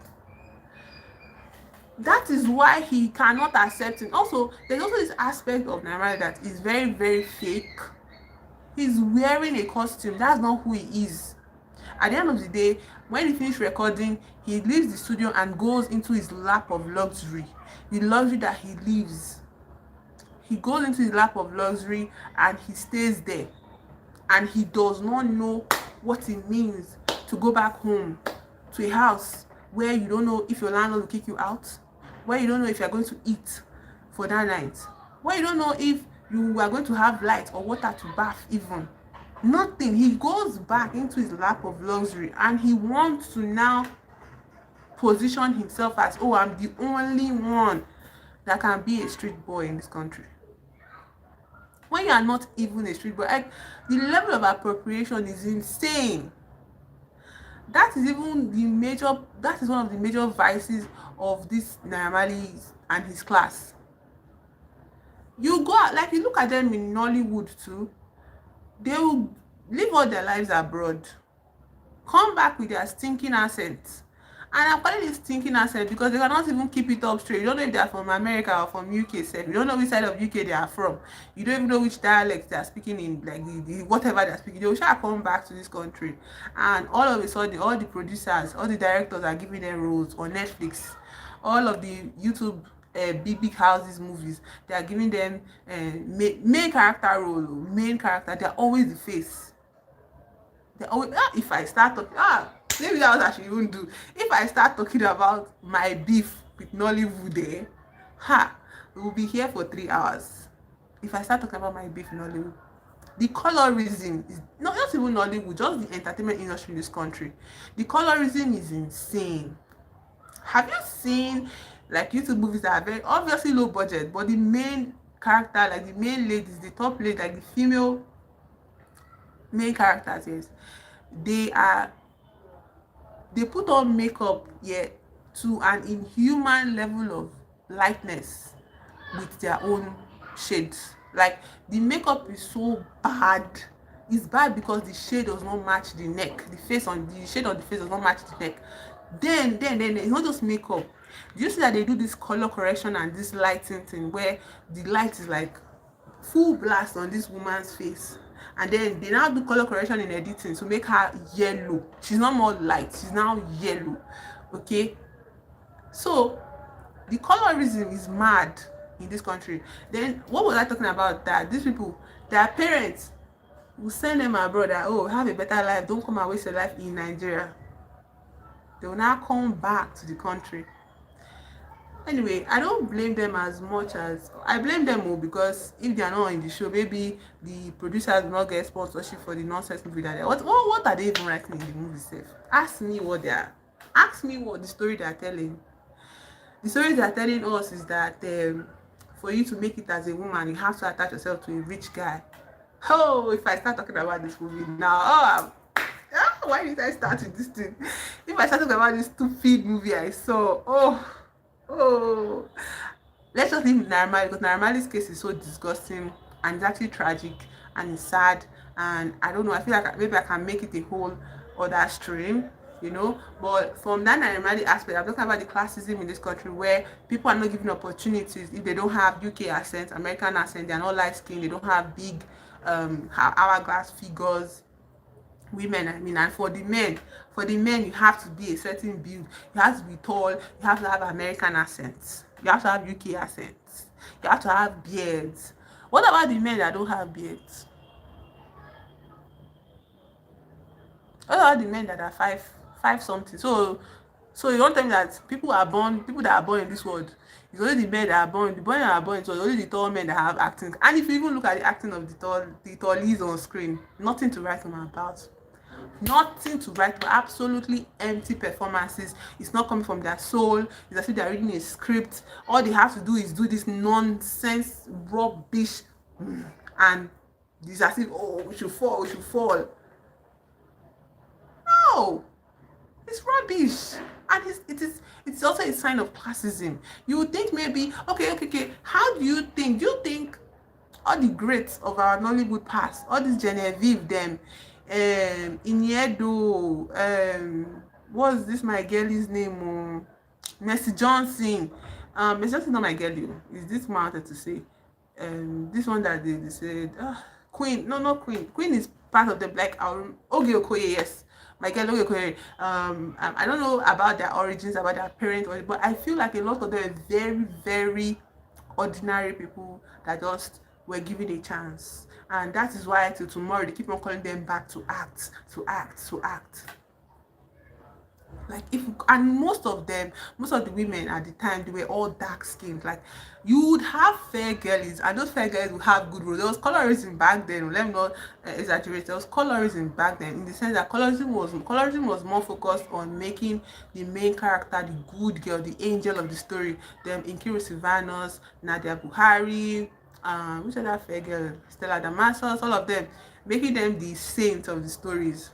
That is why he cannot accept it. Also, there's also this aspect of Naira Marley that is very very fake. He's wearing a costume. That's not who he is. At the end of the day, when he finishes recording, he leaves the studio and goes into his lap of luxury. The luxury that he lives. He goes into his lap of luxury and he stays there. And he does not know what it means to go back home to a house where you don't know if your landlord will kick you out, where you don't know if you're going to eat for that night, where you don't know if you are going to have light or water to bath even. Nothing. He goes back into his lap of luxury and he wants to now position himself as, oh, I'm the only one that can be a street boy in this country. When you are not even a street boy, like, the level of appropriation is insane. That is one of the major vices of this Naira Marley and his class. You go out, like you look at them in Nollywood too, they will live all their lives abroad, come back with their stinking accents, And I'm calling this thinking accent because they cannot even keep it up straight. You don't know if they are from America or from UK sef. You don't know which side of UK they are from. You don't even know which dialect they are speaking in, like the whatever they are speaking. They will shall come back to this country, and all of a sudden, all the producers, all the directors are giving them roles on Netflix. All of the YouTube big houses movies, they are giving them main character role, main character. They are always the face. They always if I start talking maybe that's what I should even do. If I start talking about my beef with Nollywood we will be here for 3 hours. If I start talking about my beef in Nollywood, the colorism is not even Nollywood, just the entertainment industry in this country. The colorism is insane. Have you seen like YouTube movies that are very obviously low budget, but the main character, like the main ladies, the top lady, like the female main characters, yes, they are they put on makeup, yeah, to an inhuman level of lightness with their own shades. Like the makeup is so bad. It's bad because the shade does not match the neck. The shade on the face does not match the neck. Then it's not just makeup. Do you see that they do this color correction and this lighting thing where the light is like full blast on this woman's face, and then they now do color correction in editing to make her yellow. She's not more light, she's now yellow. Okay, so the colorism is mad in this country. Then what was I talking about? That these people, their parents will send them abroad that, oh, have a better life, don't come and waste your life in Nigeria. They will now come back to the country. Anyway, I don't blame them as much as I blame them all, because if they are not in the show, maybe the producers will not get sponsorship for the nonsense movie that they what are they even writing in the movie itself? Ask me what the story they are telling. The story they are telling us is that for you to make it as a woman, you have to attach yourself to a rich guy. Oh, if I start talking about this movie now, why did I start with this thing? If I start talking about this stupid movie I saw, oh, let's just leave Naira, because Naira case is so disgusting and it's actually tragic and it's sad, and I don't know, I feel like maybe I can make it a whole other stream, you know. But from that Naira aspect, I'm talking about the classism in this country where people are not given opportunities if they don't have UK accent, American accent, they're not light skinned, they don't have big hourglass figures. Women, I mean. And for the men, you have to be a certain build, you have to be tall, you have to have American accents, you have to have UK accents, you have to have beards. What about the men that don't have beards? What about the men that are five something? So you don't tell me that people that are born in this world, it's only the men that are born, the boys that are born, so only the tall men that have acting. And if you even look at the acting of the tallies on screen, nothing to write home about. Nothing to write, but absolutely empty performances. It's not coming from their soul. It's as if they're reading a script. All they have to do is do this nonsense rubbish, and it's as if, oh, we should fall. No, it's rubbish. And it's also a sign of classism. You would think maybe, okay, how do you think all the greats of our Nollywood past, all this Genevieve them, Iniedo, what's this my girl's name? Mercy Johnson. Mercy Johnson not my girl, is this one I wanted to say? This one that they said, Queen. No, not Queen. Queen is part of the Black Oge Okoye, yes. My girl Oge Okoye. I don't know about their origins, about their parents, but I feel like a lot of them are very, very ordinary people that just were given a chance, and that is why till tomorrow they keep on calling them back to act. Like, and most of the women at the time, they were all dark skinned. Like, you would have fair girls, and those fair girls would have good roles. There was colorism back then, let me not exaggerate. There was colorism back then, in the sense that colorism was more focused on making the main character the good girl, the angel of the story. Them Nkiru Sylvanus, Nadia Buhari, which other fair girl, Stella Damasus, all of them, making them the saints of the stories.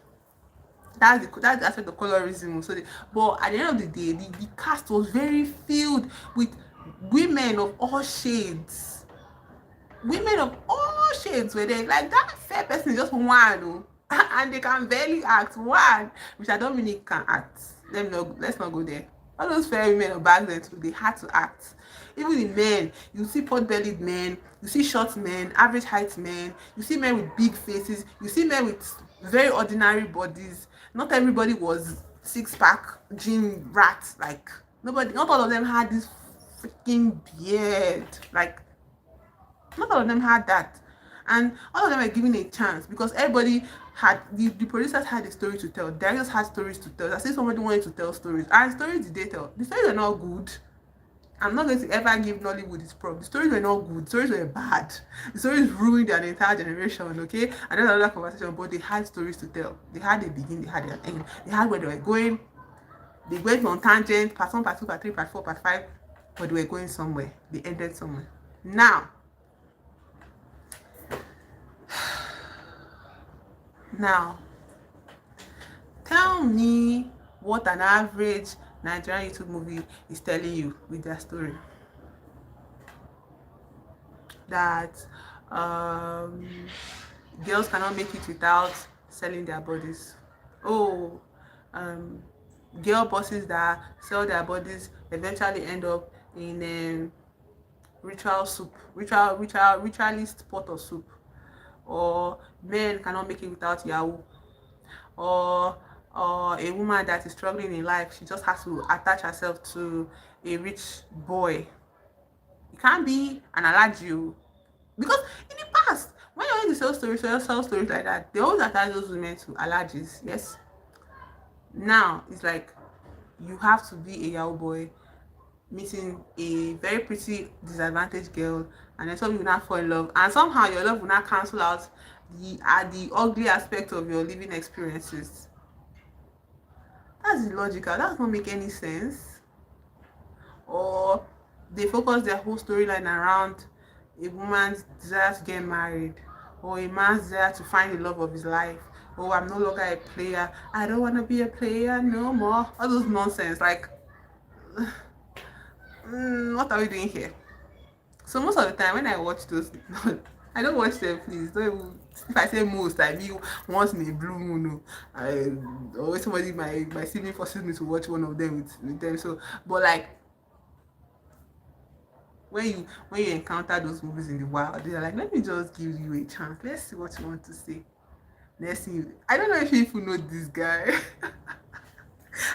That's the aspect of colorism. But at the end of the day, the cast was very filled with women of all shades. Women of all shades were there. Like, that fair person is just one, and they can barely act. One, Richard Dominic can act. Let's not go there. All those fair women of back then too, they had to act. Even the men, you see pot-bellied men, you see short men, average height men, you see men with big faces, you see men with very ordinary bodies. Not everybody was six-pack gym rats. Like nobody, not all of them had this freaking beard. Like not all of them had that, and all of them were given a chance because everybody had the producers had a story to tell, directors had stories to tell. I see somebody wanted to tell stories, and stories did they tell? The stories are not good. I'm not going to ever give Nollywood its prop. The stories were not good. The stories were bad. The stories ruined an entire generation, okay? And that's another conversation, but they had stories to tell. They had a beginning, they had an end. They had where they were going. They went on tangent, part 1, part 2, part 3, part 4, part 5, but they were going somewhere. They ended somewhere. Now, Now, tell me what an average Nigerian YouTube movie is telling you with their story. That girls cannot make it without selling their bodies. Oh, um, girl bosses that sell their bodies eventually end up in ritualist pot of soup. Or men cannot make it without Yahoo. or a woman that is struggling in life, she just has to attach herself to a rich boy. It can't be an allergy, because in the past when you want to sell stories like that, they always attach those women to allergies. Yes, now it's like you have to be a Yahoo boy meeting a very pretty disadvantaged girl, and then some will not fall in love, and somehow your love will not cancel out the ugly aspect of your living experiences. That's illogical. That does not make any sense. Or they focus their whole storyline around a woman's desire to get married, or a man's desire to find the love of his life. Oh, I'm no longer a player. I don't want to be a player no more. All those nonsense. Like, what are we doing here? So most of the time when I watch those, I don't watch them. Please don't even, if I say most, I mean once in a blue moon. Or somebody my sibling forces me to watch one of them with them. So, but like when you encounter those movies in the wild, they're like, let me just give you a chance. Let's see what you want to say. Let's see. I don't know if people know this guy.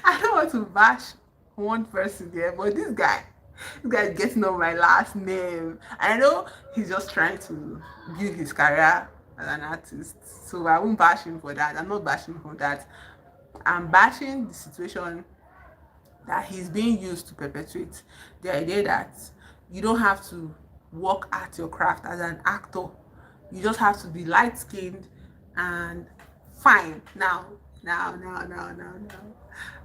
I don't want to bash one person there, but this guy is getting on my last name. I know he's just trying to build his career as an artist, so I won't bash him for that. I'm not bashing him for that. I'm bashing the situation that he's being used to perpetuate the idea that you don't have to work at your craft as an actor. You just have to be light skinned and fine. Now.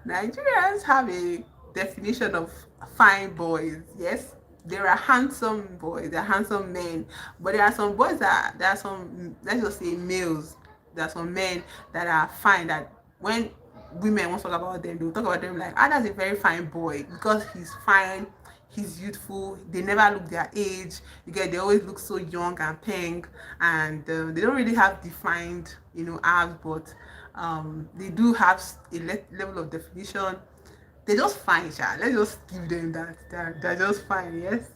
Nigerians have a definition of fine boys. Yes, there are handsome boys, there are handsome men, but there are some boys there are some, let's just say males, there are some men that are fine, that when women want to talk about them, they will talk about them like, ah, that's a very fine boy because he's fine, he's youthful, they never look their age. You get, they always look so young and pink, and they don't really have defined, abs, but they do have a level of definition. They're just fine, Sha. Let's just give them that. They're just fine, yes.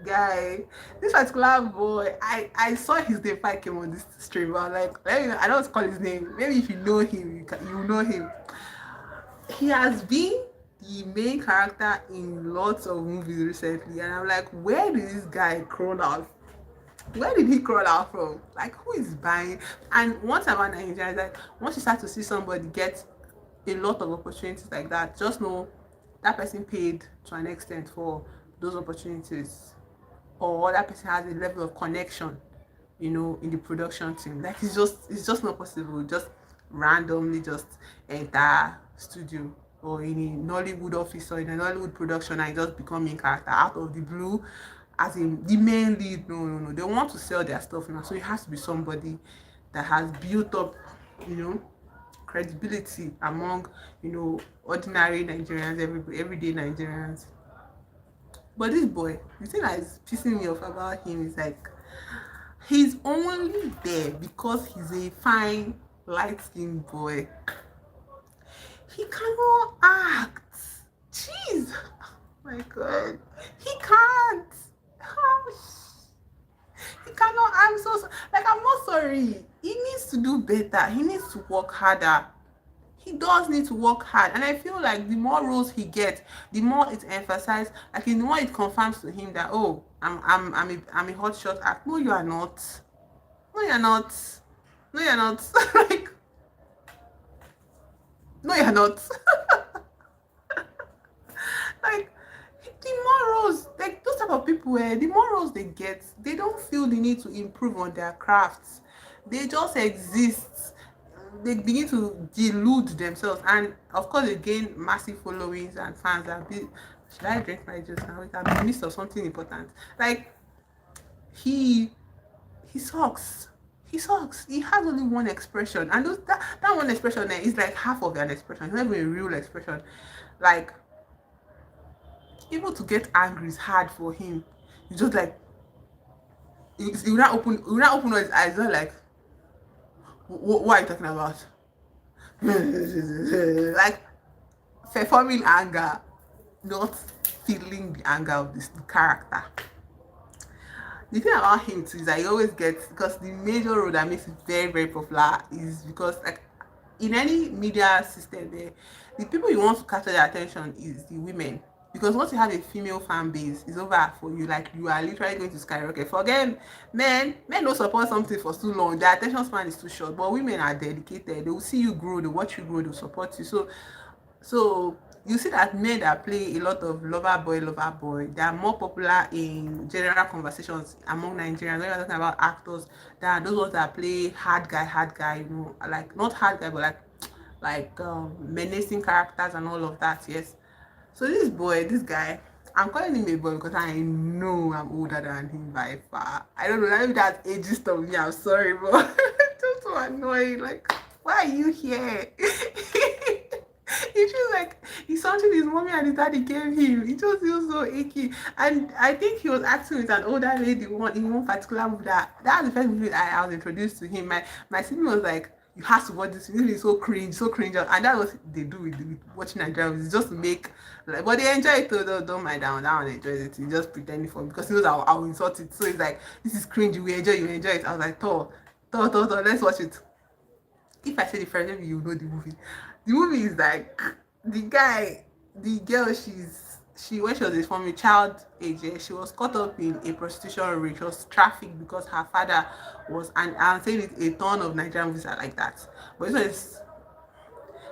Guy, this particular boy, I saw his name before I came on this stream. I was like, let me know, I don't want to call his name. Maybe if you know him, you know him. He has been the main character in lots of movies recently, and I'm like, where did this guy crawl out? Where did he crawl out from? Like, who is buying? And one time about Nigeria is that once you start to see somebody get a lot of opportunities like that, just know that person paid to an extent for those opportunities, or that person has a level of connection, in the production team. Like, it's just not possible just randomly just enter studio or in a Nollywood office or in a Nollywood production and just become main character out of the blue as in the main lead. No. They want to sell their stuff now, so it has to be somebody that has built up, credibility among, ordinary Nigerians, everyday Nigerians. But this boy, the thing that is pissing me off about him is like, he's only there because he's a fine light skinned boy. He cannot act. Jeez. Oh my God. He can't. Oh, he cannot. Like, I'm not sorry. He needs to do better. He needs to work harder. He does need to work hard, and I feel like the more roles he gets, the more it's emphasized, like the more it confirms to him that, oh, I'm a hot shot act. No, you are not. No, you're not. No, you're not. Like, no, you're not. Like, the more roles, like those type of people, the more roles they get, they don't feel the need to improve on their crafts. They just exist. They begin to delude themselves, and of course they gain massive followings and fans. And should I drink my juice now? I'm in the midst of something important. Like, he he sucks. He sucks. He has only one expression, and that one expression there is like half of an expression. It's not even a real expression. Like, even to get angry is hard for him. He just like, he will not open his eyes. Not like, what are you talking about? Like, performing anger, not feeling the anger of this character. The thing about him too is that he always gets, because the major role that makes it very, very popular is because, like, in any media system there, the people you want to capture their attention is the women. Because once you have a female fan base, it's over for you. Like, you are literally going to skyrocket. Forget men don't support something for too long. Their attention span is too short. But women are dedicated. They will see you grow, they watch you grow, they'll support you. So you see that men that play a lot of lover boy, they are more popular in general conversations among Nigerians. When you're talking about actors, than those ones that play hard guy, you know, like not hard guy, but menacing characters and all of that. Yes. So this guy, I'm calling him a boy because I know I'm older than him by far. I don't know, maybe that's ageist of me. I'm sorry, but just so annoying. Like, why are you here? It feels like it's something his mommy and his daddy gave him. It just feels so icky. And I think he was acting with an older lady in one particular movie. That was the first movie I was introduced to him. My sibling was like, you have to watch this movie. It's so cringe. And that's what they do with watching Nigerian movies, just to make, like, but they enjoy it too. Don't mind that one enjoys it. He just pretending for, because he knows I'll insult it. So it's like, this is cringe. You enjoy it. I was like, Thor, let's watch it. If I say the first maybe you know the movie. The movie is like, the girl, she when she was from a child age, she was caught up in a prostitution ring. She was trafficked because her father was, and I'm saying it, a ton of Nigerian movies are like that. But this one is,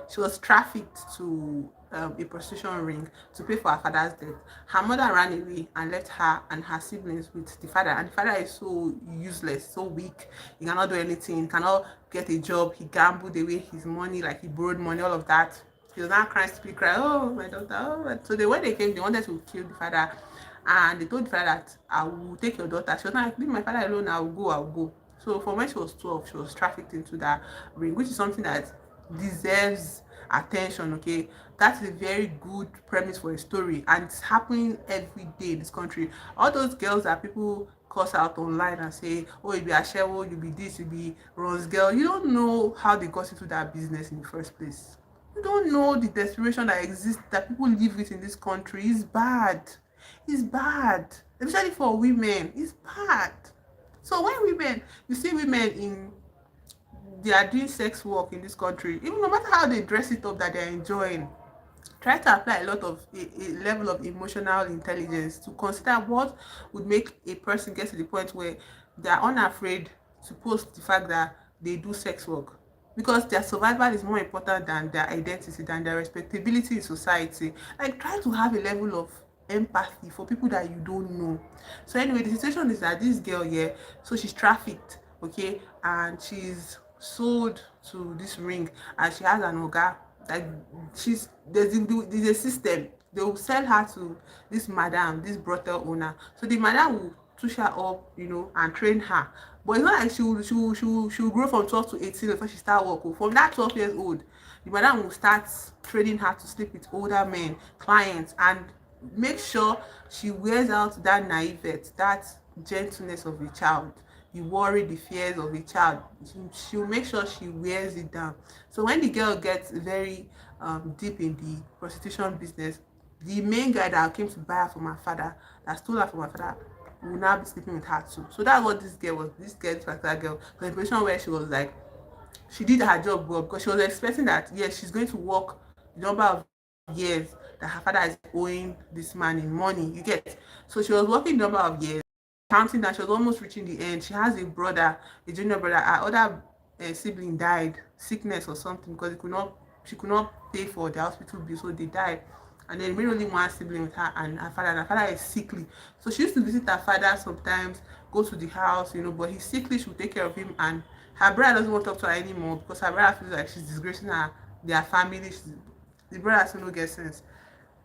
she was trafficked to a prostitution ring to pay for her father's death. Her mother ran away and left her and her siblings with the father. And the father is so useless, so weak. He cannot do anything, cannot get a job. He gambled away his money, like he borrowed money, all of that. He was now crying, stupid cry, oh, my daughter, oh. So when they came, they wanted to kill the father. And they told the father that, I will take your daughter. She was like, leave my father alone, I'll go. So from when she was 12, she was trafficked into that ring, which is something that deserves attention. Okay, that's a very good premise for a story, and it's happening every day in this country. All those girls that people cuss out online and say, oh, you be ashewo, you be this, you be Ron's girl, you don't know how they got into that business in the first place. You don't know the desperation that exists, that people live with in this country. It's bad. It's bad, especially for women. It's bad. So when women, you see women in, they are doing sex work in this country, even no matter how they dress it up that they're enjoying, try to apply a lot of a level of emotional intelligence to consider what would make a person get to the point where they're unafraid to post the fact that they do sex work, because their survival is more important than their identity, than their respectability in society. Like, try to have a level of empathy for people that you don't know. So anyway, the situation is that this girl here, so she's trafficked, okay, and she's sold to this ring, and she has an oga, like, there's a system. They will sell her to this madam, this brothel owner. So the madam will push her up, you know, and train her. But it's not like she will grow from 12 to 18 before she start work. From that 12 years old, the madam will start training her to sleep with older men, clients, and make sure she wears out that naivete, that gentleness of a child. the worry, the fears of a child. She'll make sure she wears it down. So when the girl gets very deep in the prostitution business, the main guy that came to buy her from her father, that stole her from her father, will now be sleeping with her too. So that's what this girl was. This particular girl was in a position where she was like, she did her job well because she was expecting that yes, she's going to work the number of years that her father is owing this man in money. You get, so she was working the number of years, counting that she was almost reaching the end. She has a brother, a junior brother. Her other sibling died, sickness or something, because she could not pay for the hospital bill, so they died. And then remained only one sibling with her and her father. And her father is sickly, so she used to visit her father sometimes, go to the house, but he's sickly. She would take care of him, and her brother doesn't want to talk to her anymore because her brother feels like she's disgracing their family. The brother also no get sense.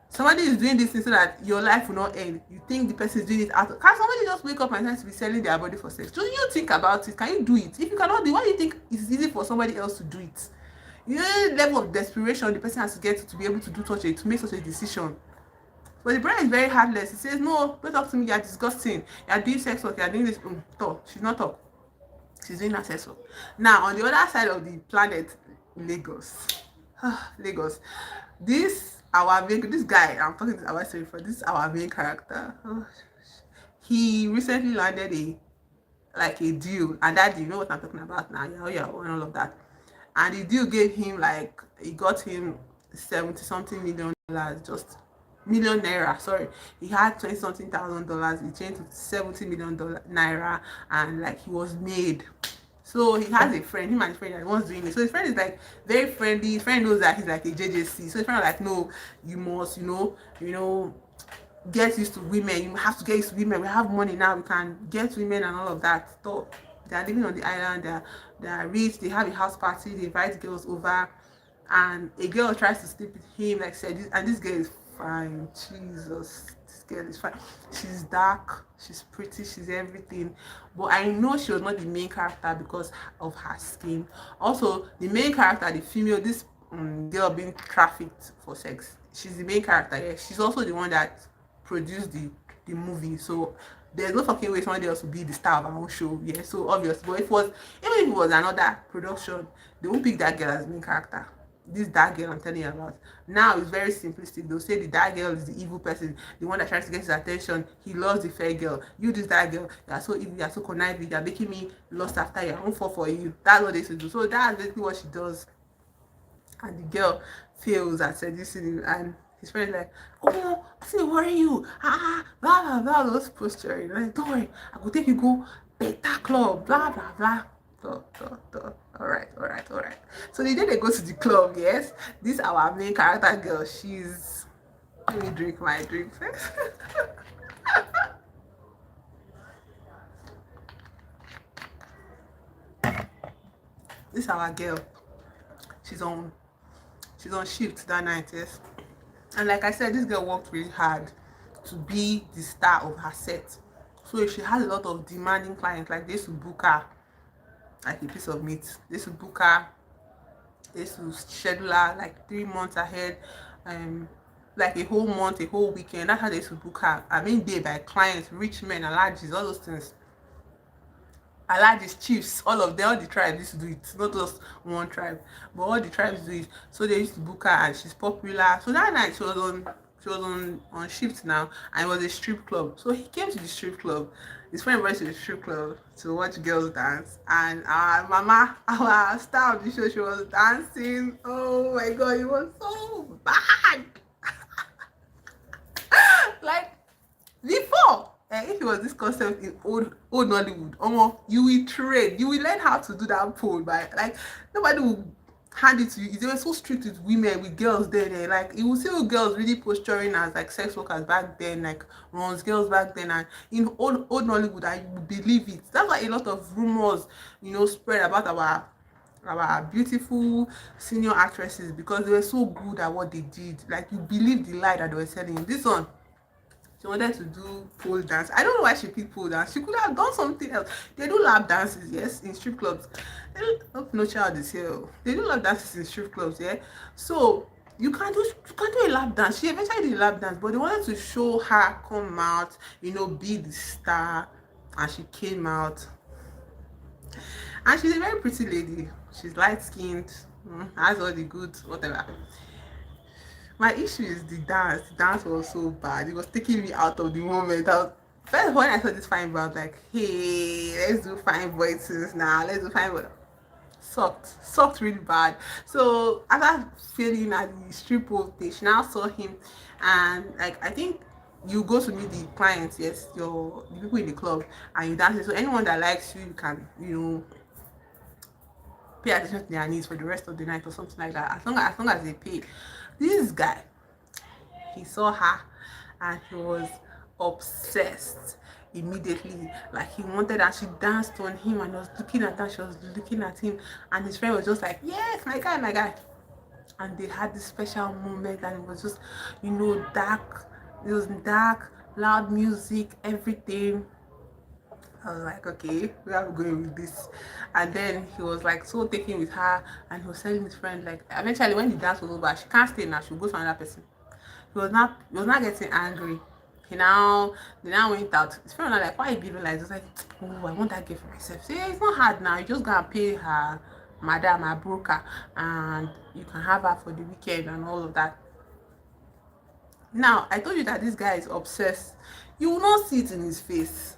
Somebody is doing this thing so that your life will not end. You think the person is doing it out of, can somebody just wake up and try to be selling their body for sex? Do you think about it? Can you do it? If you cannot do it, why do you think it's easy for somebody else to do it? You know the level of desperation the person has to get to be able to do to make such a decision. But the brother is very heartless. He says, no, don't talk to me, you're disgusting, you're doing sex work, you're doing this. Talk. She's not talk. She's doing access work. Now on the other side of the planet, Lagos. Lagos. This guy I'm talking to our story for, this is our main character. He recently landed a deal, and that deal, you know what I'm talking about now, yeah, and all of that. And the deal gave him, like, he got him 70 something million dollars, just million naira, sorry. He had 20 something thousand dollars, he changed to 70 million naira, and like he was made. So he has a friend, him and his friend that wants doing it. So his friend is like very friendly. His friend knows that he's like a JJC. So his friend is like, no, you must, get used to women. You have to get used to women. We have money now. We can get women and all of that. So they are living on the island. They are rich. They have a house party. They invite girls over, and a girl tries to sleep with him. Like said, and this girl is fine. Jesus, this girl is fine. She's dark. She's pretty. She's everything. But I know she was not the main character because of her skin. Also, the main character, the female, this girl being trafficked for sex. She's the main character. Yeah, she's also the one that produced the movie. So there's no fucking way somebody else would be the star of our own show. Yeah, so obvious. But even if it was another production, they won't pick that girl as main character. This dark girl I'm telling you about now is very simplistic. They'll say the dark girl is the evil person, the one that tries to get his attention. He loves the fair girl. You, this dark girl, you are so evil, you are so conniving, you are making me lost after you. I won't fall for you. That's what they should do. So that's basically what she does. And the girl fails at seducing him, and his friend is like, oh, I see worry you, blah blah blah, those posturing, like, don't worry, I will take you go better club, blah blah blah. All right. So the day they go to the club, yes, this our main character girl, she's, let me drink my drink first. This our girl, she's on shift that night, yes. And like I said, this girl worked really hard to be the star of her set. So if she has a lot of demanding clients, like this, will book her like a piece of meat. This will book her, this will schedule her like 3 months ahead, like a whole month, a whole weekend. That's how they should book her. I mean, they by clients, rich men, allergies, all those things. Allergies, chiefs, all the tribes used to do it, not just one tribe, but all the tribes do it. So they used to book her, and she's popular. So that night she was on shift now, and it was a strip club. So he came to the strip club. His friend went to the strip club to watch girls dance, and our mama, our star of the show, she was dancing. Oh my god, it was so bad. Like, before, if it was this concept in old Nollywood, you will train, you will learn how to do that pole, by like nobody will hand it to you. They were so strict with women, with girls then, like you will see girls really posturing as like sex workers back then, like runs girls back then, and in old Nollywood, and you would believe it. That's why a lot of rumors, spread about our beautiful senior actresses, because they were so good at what they did. Like, you believe the lie that they were selling. This one, she wanted to do pole dance. I don't know why she picked pole dance. She could have done something else. They do lap dances, yes, in strip clubs. They do, hope no child is here. They do lap dances in strip clubs, yeah. So you can do a lap dance. She eventually did a lap dance, but they wanted to show her come out, be the star, and she came out. And she's a very pretty lady. She's light skinned, has all the good whatever. My issue is the dance. The dance was so bad. It was taking me out of the moment. First when I saw this fine boy, I was like, hey, let's do fine voices now. Let's do fine voice. Sucked really bad. So after failing at the strip pole stage, she now saw him, and like I think you go to meet the clients, yes, the people in the club, and you dance. So anyone that likes you, you can pay attention to their needs for the rest of the night or something like that. As long as they pay. This guy, he saw her and he was obsessed immediately. Like he wanted, and she danced on him and was looking at her, she was looking at him, and his friend was just like, yes, my guy, my guy. And they had this special moment, and it was just, dark. It was dark, loud music, everything. I was like, okay, where are we going with this? And then he was like so taken with her, and he was telling his friend, like, eventually when the dance was over, she can't stay now, she'll go to another person. He was not getting angry. They now went out. His friend was like, why you behaving like this? Like, oh, I want that gift for myself. Say, it's not hard now. You just gotta pay her madam, her broker, and you can have her for the weekend and all of that. Now, I told you that this guy is obsessed. You will not see it in his face.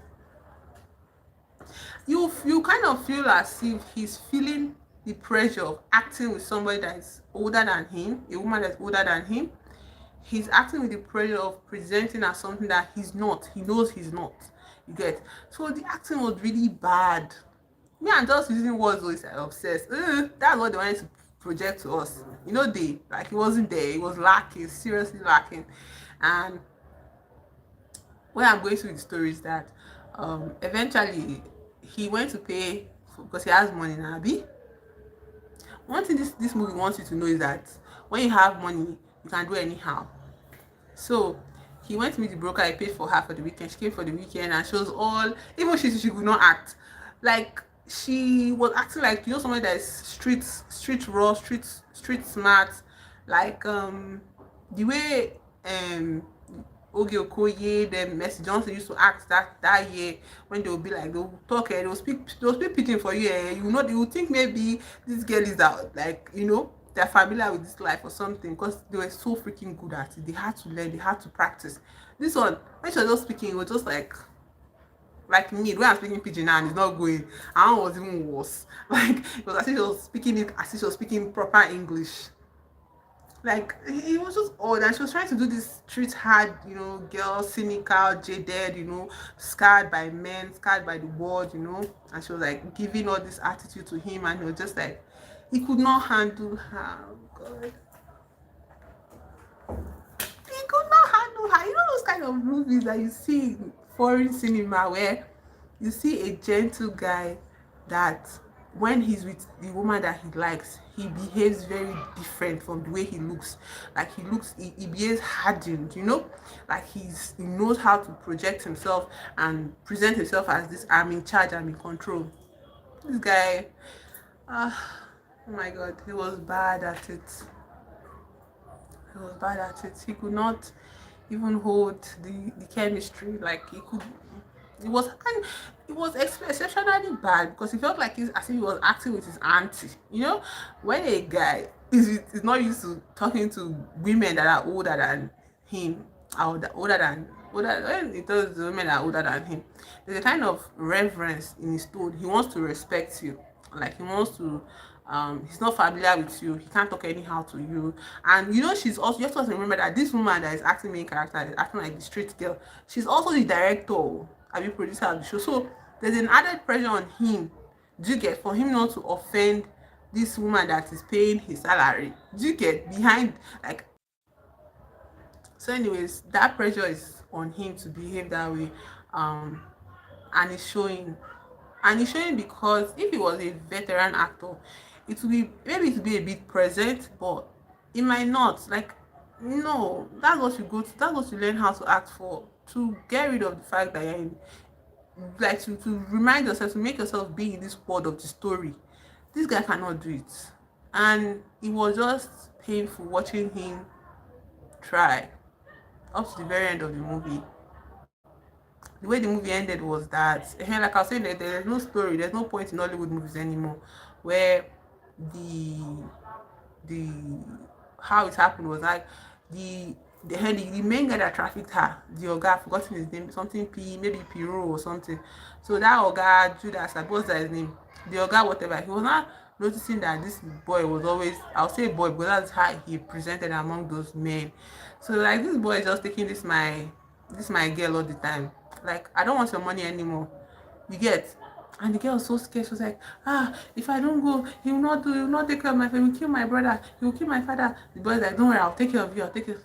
You kind of feel as if he's feeling the pressure of acting with somebody that is older than him, a woman that's older than him. He's acting with the pressure of presenting as something that he's not. He knows he's not. You get? So the acting was really bad. Me and just using words though, is obsessed. That's what they wanted to project to us. He wasn't there. It was lacking, seriously lacking. And where I'm going to with the story is that eventually he went to pay because he has money now. One thing this movie wants you to know is that when you have money, you can do anyhow. So he went to meet the broker. I paid for her for the weekend. She came for the weekend, and she was all, even she could not act. Like she was acting like, someone that is street raw, street smart. Like the way Oge Okoye, then Mercy Johnson used to act that year, when they would be like, they'll talk, they'll speak pidgin for you, you think maybe this girl is out, like, they're familiar with this life or something, because they were so freaking good at it. They had to learn, they had to practice. This one, when she was just speaking, it was just like me, when I'm speaking pidgin now and it's not going, and one was even worse. Like, it was as if she was speaking it as if she was speaking proper English. Like, it was just odd, and she was trying to do this treat hard, girl, cynical, jaded, scarred by men, scarred by the world, and she was like giving all this attitude to him, and he was just like, he could not handle her. Oh, God, he could not handle her. Those kind of movies that you see in foreign cinema, where you see a gentle guy that when he's with the woman that he likes, he behaves very different from the way he looks. Like, he behaves hardened, like he knows how to project himself and present himself as this, I'm in charge, I'm in control. This guy, oh my God, he was bad at it. He could not even hold the chemistry. Like, it was exceptionally bad, because he felt like as if he was acting with his auntie. When a guy is not used to talking to women that are older than him, when he tells the women that are older than him, there's a kind of reverence in his tone. He wants to respect you. Like, he wants to, he's not familiar with you, he can't talk anyhow to you. And she's also, you have to remember that this woman that is acting main character, is acting like the street girl, she's also the director, I mean producer of the show. So there's an added pressure on him, do you get, for him not to offend this woman that is paying his salary, do you get, behind, like. So anyways, that pressure is on him to behave that way. um and it's showing. Because if he was a veteran actor, it would be a bit present, but it might not. Like, no, that's what you learn how to act for, to get rid of the fact that you're in, like, to remind yourself, to make yourself be in this world of the story. This guy cannot do it, and it was just painful watching him try up to the very end of the movie. The way the movie ended was that, like I was saying, that there's no story, there's no point in Hollywood movies anymore, where the the how it happened was like the the main guy that trafficked her, the oga, I've forgotten his name, something P, maybe Piro or something. So that oga Judas, I suppose that his name, the oga whatever, he was not noticing that this boy was always, I'll say boy, but that's how he presented among those men. So like this boy is just taking this my girl all the time. Like, I don't want your money anymore. You get? And the girl was so scared. She was like, if I don't go, he will not take care of my family. He will kill my brother. He will kill my father. The boy's like, don't worry, I'll take care of you. I'll take care.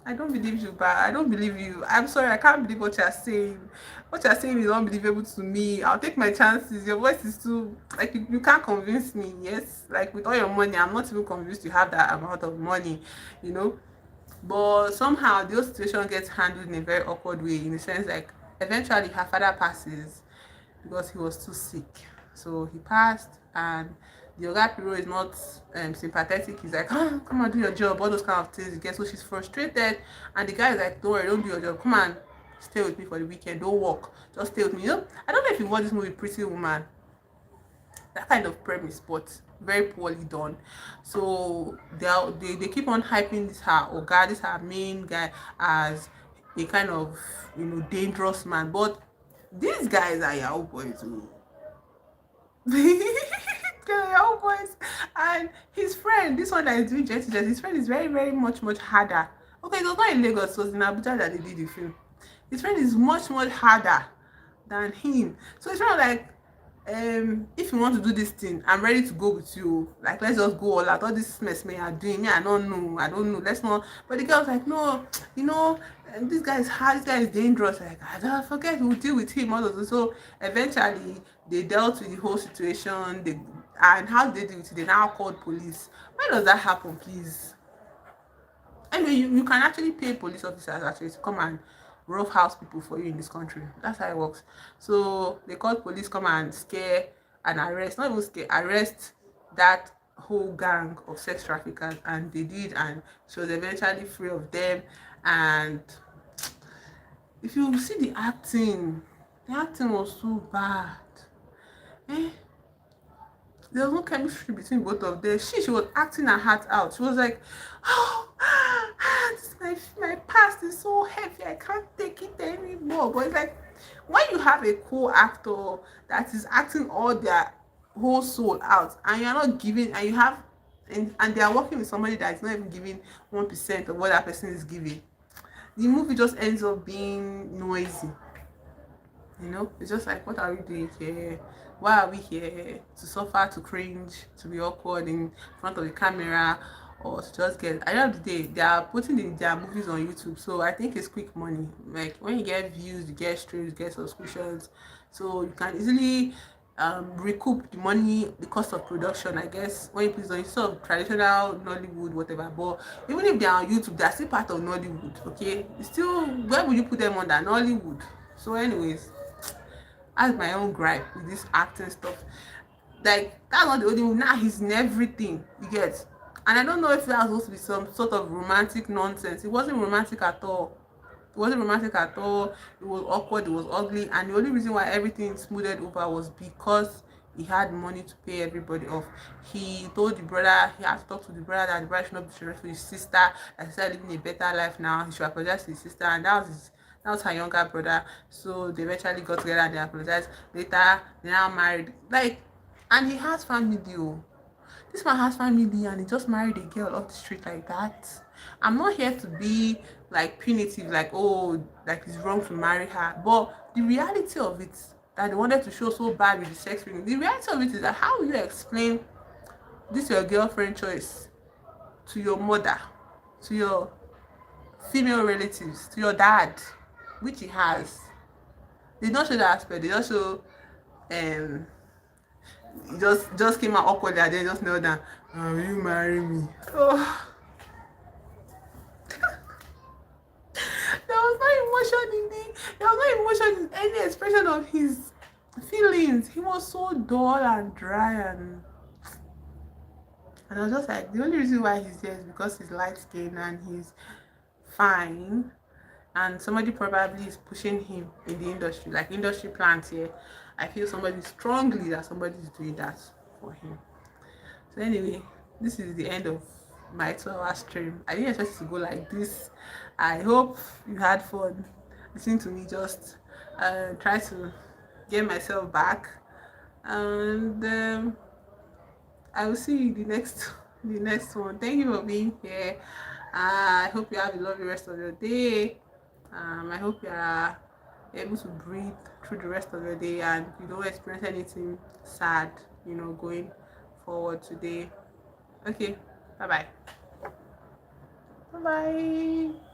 I don't believe you, but I don't believe you. I'm sorry, I can't believe what you're saying. What you're saying is unbelievable to me. I'll take my chances. Your voice is too, like, you can't convince me. Yes, like, with all your money, I'm not even convinced you have that amount of money, you know. But somehow the whole situation gets handled in a very awkward way, in the sense like eventually her father passes because he was too sick. So he passed, and the Oga Piro is not sympathetic. He's like, come on, do your job, all those kind of things. You get, so she's frustrated, and the guy is like, don't worry, don't do your job. Come on, stay with me for the weekend. Don't work, just stay with me. You know, I don't know if you watch this movie, Pretty Woman, that kind of premise, but very poorly done. So they keep on hyping this her oga, this her main guy, as a kind of, dangerous man, but these guys are Yahoo boys too. They're Yahoo boys. And his friend, this one that is doing jet to jet, his friend is very, very much harder. Okay, it was not in Lagos, it was in Abuja that they did the film. His friend is much harder than him. So it's kind of like, if you want to do this thing, I'm ready to go with you. Like, let's just go all out. All this mess me are doing, me, I don't know, let's not. But the girl's like, no, this guy is hard, this guy is dangerous. Like, I don't forget, we'll deal with him, all of this. So eventually they dealt with the whole situation. And how they deal with it, they now called police. Why does that happen, please? Anyway, you can actually pay police officers actually to come and rough house people for you in this country. That's how it works. So they called police, come and scare and arrest, not even scare, arrest that whole gang of sex traffickers, and they did, and she was eventually free of them. And if you see the acting was so bad. Eh? There was no chemistry between both of them. She was acting her heart out. She was like, oh, this my past is so heavy, I can't take it anymore. But it's like, when you have a co-actor that is acting all their whole soul out, and you're not giving, and you have, and they are working with somebody that is not even giving 1% of what that person is giving, the movie just ends up being noisy. It's just like, what are we doing here? Why are we here? To suffer, to cringe, to be awkward in front of the camera, or to just get, at the end of the day, they are putting their movies on YouTube. So I think it's quick money. Like, when you get views, you get streams, you get subscriptions. So you can easily recoup the money, the cost of production, I guess, when you put it on sort of traditional Nollywood, whatever. But even if they are on YouTube, they are still part of Nollywood, okay? It's still, where would you put them under? Nollywood. So anyways, that's my own gripe with this acting stuff. Like, that's not the only one. Now he's in everything, you get. And I don't know if that was supposed to be some sort of romantic nonsense. It wasn't romantic at all. It wasn't romantic at all. It was awkward, it was ugly, and the only reason why everything smoothed over was because he had money to pay everybody off. He told the brother, he had to talk to the brother, that the brother should not be disrespectful to his sister, that he started living a better life now. He should apologize to his sister, and that was her younger brother. So they eventually got together and they apologized. Later, they now married. Like, and he has family, oh. This man has family, and he just married a girl off the street like that. I'm not here to be like punitive, like, oh, like it's wrong to marry her. But the reality of it, that they wanted to show so bad with the sex ring, the reality of it is that, how will you explain this your girlfriend choice to your mother, to your female relatives, to your dad, which he has? They don't show that aspect. They just show um just came out awkwardly and then just knelt down. Will you marry me? Oh, there was no emotion in any expression of his feelings. He was so dull and dry, and I was just like, the only reason why he's here is because he's light skinned and he's fine. and somebody probably is pushing him in the industry, like industry plants here. I feel somebody strongly that somebody is doing that for him. So anyway, this is the end of my 2 hour stream. I didn't expect it to go like this. I hope you had fun listening to me just try to get myself back, and I will see you in the next the next one. Thank you for being here. I hope you have a lovely rest of your day. I hope you are able to breathe through the rest of your day and you don't experience anything sad, going forward today. Okay, bye bye. Bye bye.